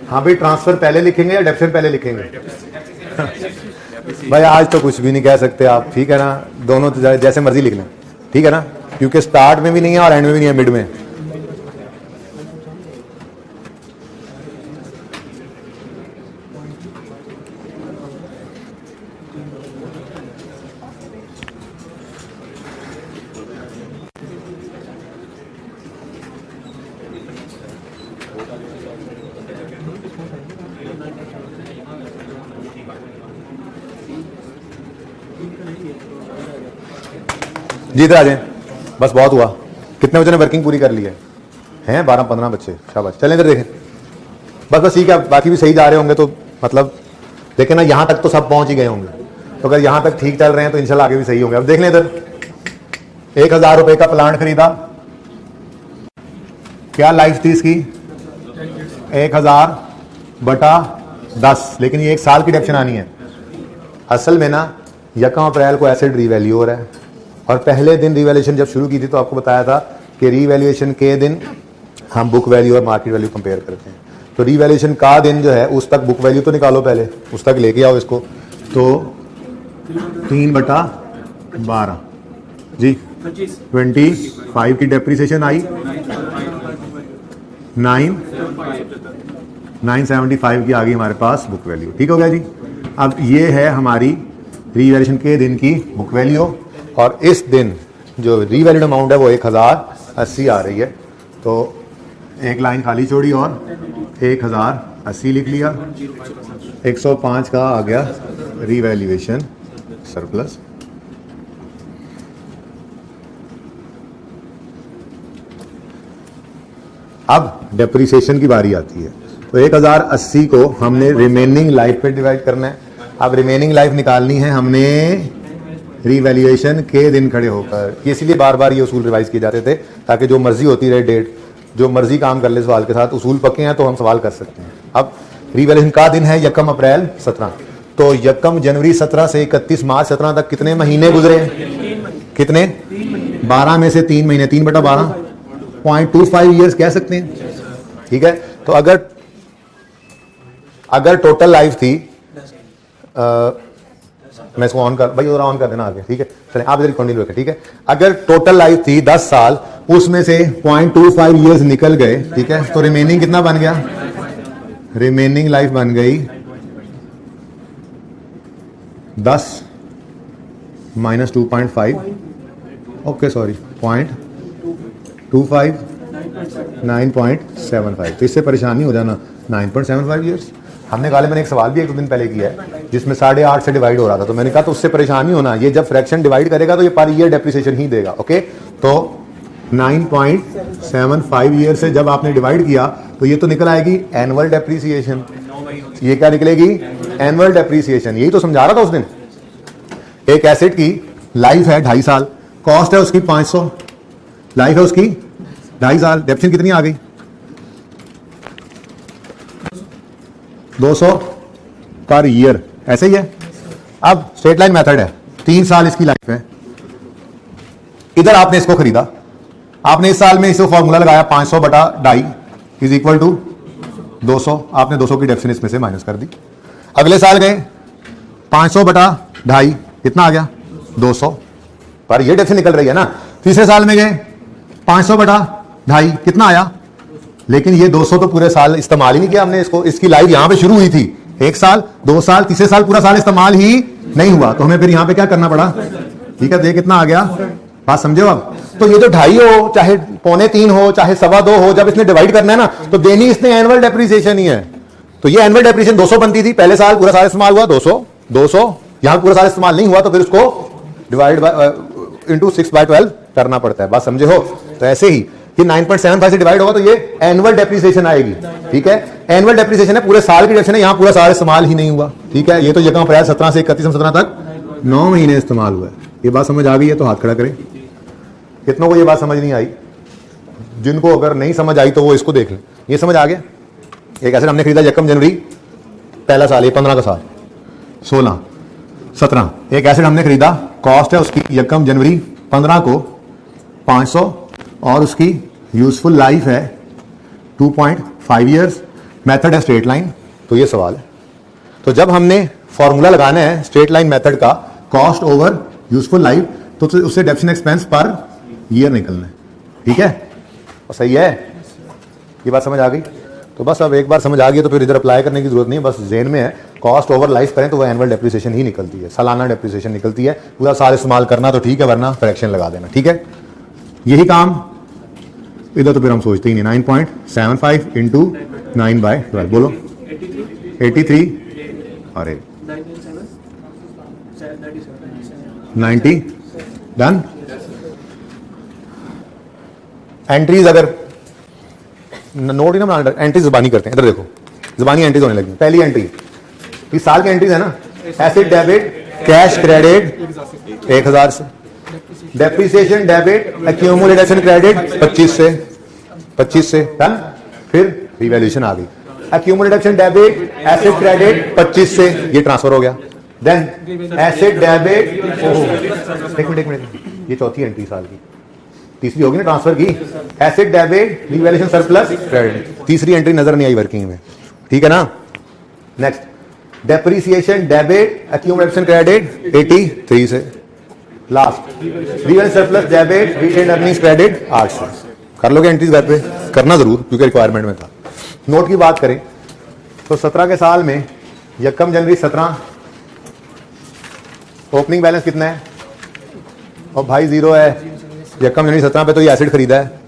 हाँ भाई, ट्रांसफर पहले लिखेंगे या डेप्शन पहले लिखेंगे? भाई आज तो कुछ भी नहीं कह सकते आप, ठीक है ना। दोनों तो जैसे मर्जी लिख लें, ठीक है ना, क्योंकि स्टार्ट में भी नहीं है और एंड में भी नहीं है, मिड में। जी इधर आ जाए, बस बहुत हुआ। कितने बच्चों ने वर्किंग पूरी कर ली है? हैं 12-15 बच्चे, शाबाश। चलें इधर देखें, बस बस ठीक है। बाकी भी सही जा रहे होंगे तो मतलब देखें ना, यहाँ तक तो सब पहुंच ही गए होंगे, तो अगर यहाँ तक ठीक चल रहे हैं तो इंशाल्लाह आगे भी सही होंगे। अब देख लें इधर, 1000 रुपए का प्लांट खरीदा, क्या लाइफ थी इसकी? 1000/10, लेकिन ये 1 साल की डेप्शन आनी है। असल में ना यकम अप्रैल को एसेट रीवैल्यू हो रहा है, और पहले दिन रीवैल्यूएशन जब शुरू की थी तो आपको बताया था कि रीवैल्यूएशन के दिन हम बुक वैल्यू और मार्केट वैल्यू कंपेयर करते हैं। तो रीवैल्यूएशन का दिन जो है उस तक बुक वैल्यू तो निकालो, पहले उस तक लेके आओ इसको। तो 3/12 जी 25 की डेप्रिसिएशन आई, 9 975 की आ गई हमारे पास बुक वैल्यू। ठीक हो गया जी। अब ये है हमारी रीवैल्यूएशन के दिन की बुक वैल्यू, और इस दिन जो रीवैल्यूड अमाउंट है वो 1080 आ रही है। तो एक लाइन खाली छोड़ी और 1080 लिख लिया। 105 का आ गया रीवैल्यूएशन सरप्लस। अब डेप्रिसिएशन की बारी आती है। तो 1080 को हमने रिमेनिंग लाइफ पे डिवाइड करना है। अब रिमेनिंग लाइफ निकालनी है हमने रीवैल्यूएशन के दिन खड़े होकर। इसलिए बार बार ये उसूल रिवाइज किए जाते थे ताकि जो मर्जी होती रहे डेट, जो मर्जी काम कर ले सवाल के साथ, उसूल पक्के हैं तो हम सवाल कर सकते हैं। अब रीवैल्यूएशन का दिन है 1 अप्रैल 17, तो 1 जनवरी 17 से 31 मार्च 17 तक कितने महीने गुजरे हैं? कितने? 12 में से 3 महीने, 3/12 0.25 ईयर्स कह सकते हैं। ठीक है। तो अगर टोटल लाइफ थी मैं इसको ऑन कर, भाई जरा ऑन कर देना आगे। ठीक है, चलें आप इधर कंटिन्यू रखें। ठीक है, अगर टोटल लाइफ थी 10 साल, उसमें से 0.25 ईयर्स निकल गए। ठीक है, तो रिमेनिंग कितना बन गया? रिमेनिंग लाइफ बन गई 10 माइनस 2.5, ओके सॉरी 0.25 9.75। तो इससे परेशानी हो जाना 9.75 ईयर्स। हमने गालिबन एक सवाल भी 1-2 दिन पहले किया है जिसमें 8.5 से डिवाइड हो रहा था, तो मैंने कहा तो उससे परेशानी होना, ये जब फ्रैक्शन डिवाइड करेगा तो ये पर ईयर डेप्रिसिएशन ही देगा। ओके, तो 9.75 ईयर से जब आपने डिवाइड किया तो ये तो निकल आएगी एनुअल डेप्रिसिएशन। ये क्या निकलेगी? Annual depreciation. यही तो समझा रहा था उस दिन। एक एसेट की लाइफ है 2.5 साल, कॉस्ट है उसकी 500, लाइफ है उसकी 2.5 साल, डेप्रिसिएशन कितनी आ गई? 200 पर ईयर। ऐसे ही है। अब स्ट्रेट लाइन मेथड है, 3 साल इसकी लाइफ है। इधर आपने इसको खरीदा, आपने इस साल में इसको फॉर्मूला लगाया 500/2.5 इज इक्वल टू 200। आपने 200 की डेप्रिसिएशन इसमें से माइनस कर दी। अगले साल गए 500/2.5 कितना आ गया? 200 पर ये डेप्रिसिएशन निकल रही है ना। तीसरे साल में गए 500/2.5 कितना आया? लेकिन ये 200 तो पूरे साल इस्तेमाल ही नहीं किया हमने इसको। इसकी लाइफ यहां पे शुरू हुई थी 1 साल, 2 साल, तीसरे साल पूरा साल इस्तेमाल ही नहीं हुआ, तो हमें फिर यहां पे क्या करना पड़ा? ठीक है, तो ये कितना आ गया? बात समझे आप? तो ये जो 2.5 हो, चाहे 2.25 हो, चाहे 2.25 हो, जब इसने डिवाइड करना है ना तो देनी इसने एनुअल डेप्रिसिएशन ही है। तो ये एनुअल डेप्रिसिएशन 200 बनती थी, पहले साल पूरा साल इस्तेमाल हुआ 200, यहां पूरा साल इस्तेमाल नहीं हुआ तो फिर उसको डिवाइड इंटू 6/12 करना पड़ता है। बात समझे हो? तो ऐसे ही कि 9.75 से डिवाइड होगा तो ये एनुअल डेप्रिसिएशन आएगी। ठीक है, एनुअल डेप्रिसिएशन है, पूरे साल की डेप्रिसिएशन है, यहां पूरा साल इस्तेमाल ही नहीं हुआ। ठीक है, ये तो 1 अप्रैल 17 से 31 17 तक 9 महीने इस्तेमाल हुआ है। ये बात समझ आ गई है तो हाथ खड़ा करें। कितनों को ये बात समझ नहीं आई? जिनको अगर नहीं समझ आई तो वो इसको देख लें। ये समझ आ गया? एक एसेट हमने खरीदा 1 जनवरी, पहला साल, ये 15 का साल, 16 17। एक एसेट हमने खरीदा, कॉस्ट है उसकी 1 जनवरी 15 को 500 और उसकी यूजफुल लाइफ है 2.5 ईयर्स। मेथड है स्ट्रेट लाइन। तो ये सवाल है, तो जब हमने फॉर्मूला लगाना है स्ट्रेट लाइन मेथड का, कॉस्ट ओवर यूजफुल लाइफ, तो उससे डेप्रिसिएशन एक्सपेंस पर ईयर निकलना है। ठीक है, और सही है? ये बात समझ आ गई? तो बस अब एक बार समझ आ गई तो फिर इधर अप्लाई करने की जरूरत नहीं है, बस ज़हन में है। कॉस्ट ओवर लाइफ करें तो वो एनुअल डेप्रिसिएशन ही निकलती है, सालाना डेप्रिसिएशन निकलती है। पूरा साल इस्तेमाल करना तो ठीक है, वरना फ्रैक्शन लगा देना। ठीक है, यही काम इधर तो फिर हम सोचते ही नहीं। 9.75 इंटू 9/12 बोलो 83, अरे 90 डन। एंट्रीज अगर नोट ही ना बना, एंट्री जुबानी करते हैं। इधर देखो, जुबानी एंट्रीज होने लगी। पहली एंट्री इस साल की एंट्रीज है ना, एसेट डेबिट, कैश क्रेडिट 1000 से, डेप्रिसिएशन डेबिट, एक्यूमुलेशन क्रेडिट 25 से डन। फिर रिवैल्यूएशन आ गई, एक्यूमुलेशन डेबिट, एसेट क्रेडिट 25 से, ये ट्रांसफर हो गया। देन एसेट डेबिट, एक मिनट, ये चौथी एंट्री साल की, तीसरी होगी ना ट्रांसफर की। Asset debit, revaluation surplus credit, तीसरी एंट्री नजर नहीं आई वर्किंग में। ठीक है ना। Next depreciation debit, accumulation credit 83 से, last revaluation surplus debit, retained earnings credit 8 से। कर लोगे एंट्रीज घर पे? करना जरूर क्योंकि रिक्वायरमेंट में था। नोट की बात करें तो 17 के साल में यकम जनवरी 17 ओपनिंग बैलेंस कितना है? और भाई जीरो है। यकम जनवरी 17 पे तो ये एसिड खरीदा है,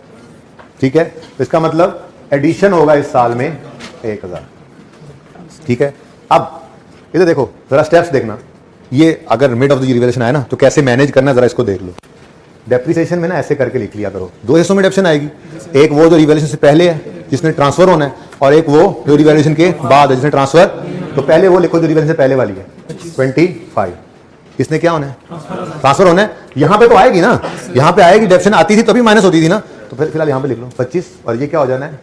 ठीक है। तो इसका मतलब एडिशन होगा इस साल में 1000, ठीक है। अब इधर देखो जरा स्टेप्स देखना, ये अगर मिड ऑफ द रिवैल्यूएशन आया ना तो कैसे मैनेज करना जरा इसको देख लो। डेप्रिसिएशन में ना ऐसे करके लिख लिया करो, दो हिस्सों में डेप्रिसिएशन आएगी, एक वो जो रिवैल्यूएशन से पहले है जिसने ट्रांसफर होना है, और एक वो जो रिवैल्यूएशन के बाद है जिसने ट्रांसफर। तो पहले वो लिखो जो रिवैल्यूएशन से पहले वाली है 25, किसने क्या होना है? ट्रांसफर होना है। यहां पे तो आएगी ना, यहां पे आएगी, डेप्रिसिएशन आती थी तभी माइनस होती थी ना, तो फिर फिलहाल यहां पे लिख लो 25, और ये क्या हो जाना है?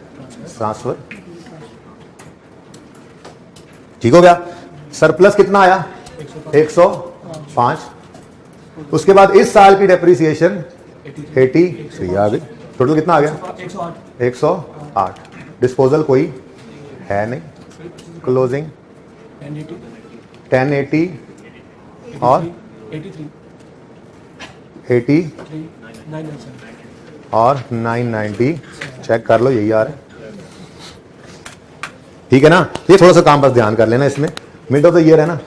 ट्रांसफर। ठीक हो गया। सरप्लस कितना आया? 105। उसके बाद इस साल की डेप्रिसिएशन 83 आ गई। टोटल कितना आ गया? 108। डिस्पोजल कोई है नहीं। क्लोजिंग 1080 और 80 और 990। चेक कर लो, यही आ रहा है, ठीक है ना। ये थोड़ा सा काम बस ध्यान कर लेना, इसमें मिड ऑफ द ईयर है ना,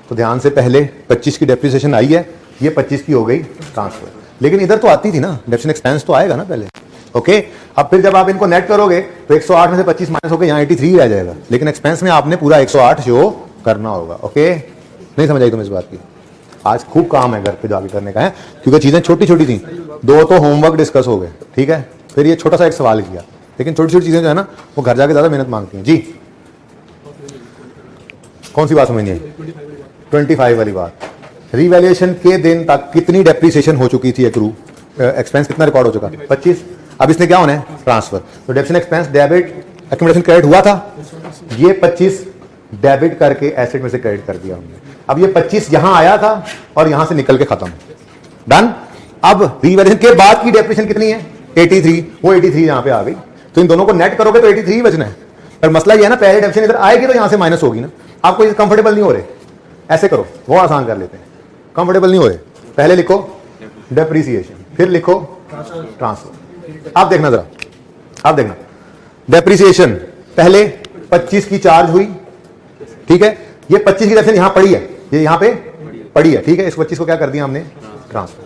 तो ध्यान से पहले 25 की डेप्रिसिएशन आई है, ये 25 की हो गई ट्रांसफर। लेकिन इधर तो आती थी ना, डेप्रिसिएशन एक्सपेंस तो आएगा ना पहले, ओके। अब फिर जब आप इनको नेट करोगे तो 108 में से 25 माइनस होकर यहाँ 83 रह जाएगा, लेकिन एक्सपेंस में आपने पूरा 108 शो करना होगा, ओके। नहीं समझ आई तुम इस बात की? आज खूब काम है घर पे जाके करने का है, क्योंकि चीजें छोटी छोटी थी। दो तो होमवर्क डिस्कस हो गए, ठीक है, फिर ये छोटा सा एक सवाल किया, लेकिन छोटी छोटी चीजें जो है ना वो घर जाके ज्यादा मेहनत मांगती हैं। जी कौन सी बात समझनी है? 25 वाली बात। रिवैल्यूएशन के दिन तक कितनी डेप्रिसिएशन हो चुकी थी? एक्रू एक्सपेंस कितना रिकॉर्ड हो चुका? 25। अब इसने क्या होना है? ट्रांसफर। तो depreciation expense debit, accumulation credit हुआ था, ये 25 डेबिट करके एसेट में से क्रेडिट कर दिया हमने। अब ये 25 यहां आया था और यहां से निकल के खत्म, डन। अब रिवैल्यूएशन के बाद की डेप्रिसिएशन कितनी है? 83। वो 83 यहां पे आ गई, तो इन दोनों को नेट करोगे तो 83 बचना है। पर मसला ये है ना, पहले डेप्रिसिएशन इधर आएगी तो यहां से माइनस होगी ना। आपको ये कंफर्टेबल नहीं हो रहे, ऐसे करो, वो आसान कर लेते हैं। कंफर्टेबल नहीं हो रहे, पहले लिखो डेप्रिसिएशन, फिर लिखो ट्रांसफर। आप देखना जरा, आप देखना, डेप्रिसिएशन पहले 25 की चार्ज हुई, ठीक है। ये 25 की डेप्रिसिएशन यहां पड़ी है, ये यहां पे पड़ी है, ठीक है। इस 25 को क्या कर दिया हमने? ट्रांसफर,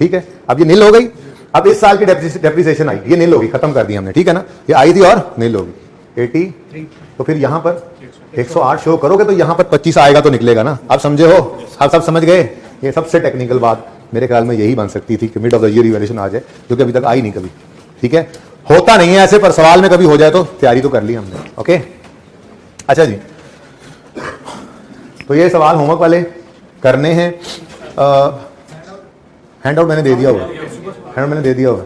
ठीक है। अब ये नील हो गई। अब इस साल की डेप्रिसिएशन आई, ये नील होगी, खत्म कर दी हमने, ठीक है ना। ये आई थी और नील होगी 83। तो फिर यहां पर 108 शो करोगे तो यहां पर 25 आएगा तो निकलेगा ना। आप समझे हो? आप सब समझ गए? ये सबसे टेक्निकल बात मेरे ख्याल में यही बन सकती थी कि mid of the year revaluation आ जाए, जो कि अभी तक आई नहीं कभी, ठीक है। होता नहीं है ऐसे, पर सवाल में कभी हो जाए तो तैयारी तो कर ली हमने, ओके। अच्छा जी, तो ये सवाल होमवर्क वाले करने हैं। हैंड आउट मैंने दे दिया होगा, हैंड आउट मैंने दे दिया होगा।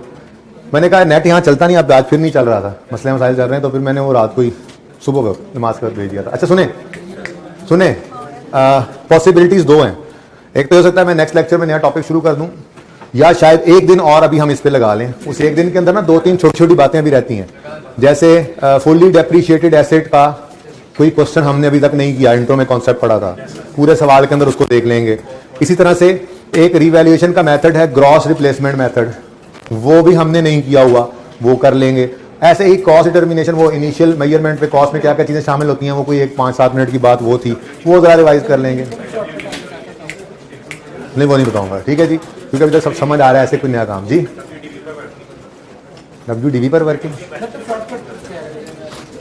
मैंने कहा नेट यहाँ चलता नहीं, अब आज फिर नहीं चल रहा था, मसले मसाइल चल रहे हैं, तो फिर मैंने वो रात को ही सुबह को नमाज कर भेज दिया था। अच्छा सुने पॉसिबिलिटीज दो हैं। एक तो हो सकता है मैं नेक्स्ट लेक्चर में नया टॉपिक शुरू कर दूं, या शायद एक दिन और अभी हम इस पे लगा लें। उस एक दिन के अंदर ना 2-3 छोटी छोटी बातें भी रहती हैं, जैसे फुल्ली डेप्रिशिएटेड एसेट का कोई क्वेश्चन हमने अभी तक नहीं किया, इंट्रो में कॉन्सेप्ट पढ़ा था, पूरे सवाल के अंदर उसको देख लेंगे। इसी तरह से एक रिवैल्यूएशन का मेथड है ग्रॉस रिप्लेसमेंट मेथड, वो भी हमने नहीं किया हुआ, वो कर लेंगे। ऐसे ही कॉस्ट डिटर्मिनेशन, वो इनिशियल मेजरमेंट पे कॉस्ट में क्या क्या चीजें शामिल होती हैं, वो कोई एक 5-7 मिनट की बात वो थी, वो जरा रिवाइज कर लेंगे। नहीं वो नहीं बताऊंगा, ठीक है जी, क्योंकि अभी तक सब समझ आ रहा है ऐसे कोई नया काम। जी WDV पर वर्किंग,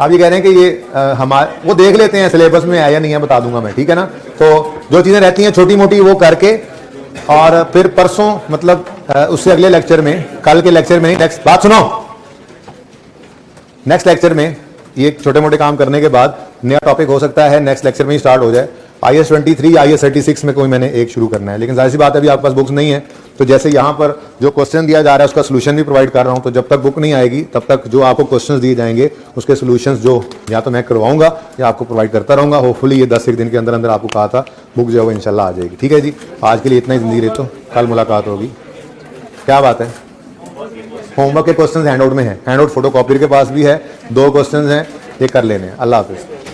आप ये कह रहे हैं कि ये हमारे वो देख लेते हैं सिलेबस में है या नहीं है, बता दूंगा मैं, ठीक है ना। तो जो चीजें रहती हैं छोटी मोटी वो करके, और फिर परसों मतलब उससे अगले लेक्चर में, कल के लेक्चर में, नेक्स्ट बात सुनो, नेक्स्ट लेक्चर में ये छोटे मोटे काम करने के बाद नया टॉपिक हो सकता है नेक्स्ट लेक्चर में ही स्टार्ट हो जाए। IAS 23 IAS 36 में कोई मैंने एक शुरू करना है, लेकिन जाहिर सी बात है अभी आपके पास बुक्स नहीं है, तो जैसे यहाँ पर जो क्वेश्चन दिया जा रहा है उसका सोल्यूशन भी प्रोवाइड कर रहा हूँ, तो जब तक बुक नहीं आएगी तब तक जो आपको क्वेश्चंस दिए जाएंगे उसके सोल्यूशंस जो या तो मैं करवाऊंगा या आपको प्रोवाइड करता रहूंगा। होपफुली ये 10-1 दिन के अंदर अंदर आपको कहा था बुक जो है वो इंशाल्लाह आ जाएगी, ठीक है जी। आज के लिए इतना ही, जिंदगी रहे तो कल मुलाकात होगी। क्या बात है? होमवर्क के क्वेश्चन हैंड आउट में है, हैंड आउट फोटोकॉपी के पास भी है, 2 क्वेश्चन हैं, ये कर लेने हैं। अल्लाह हाफिज़।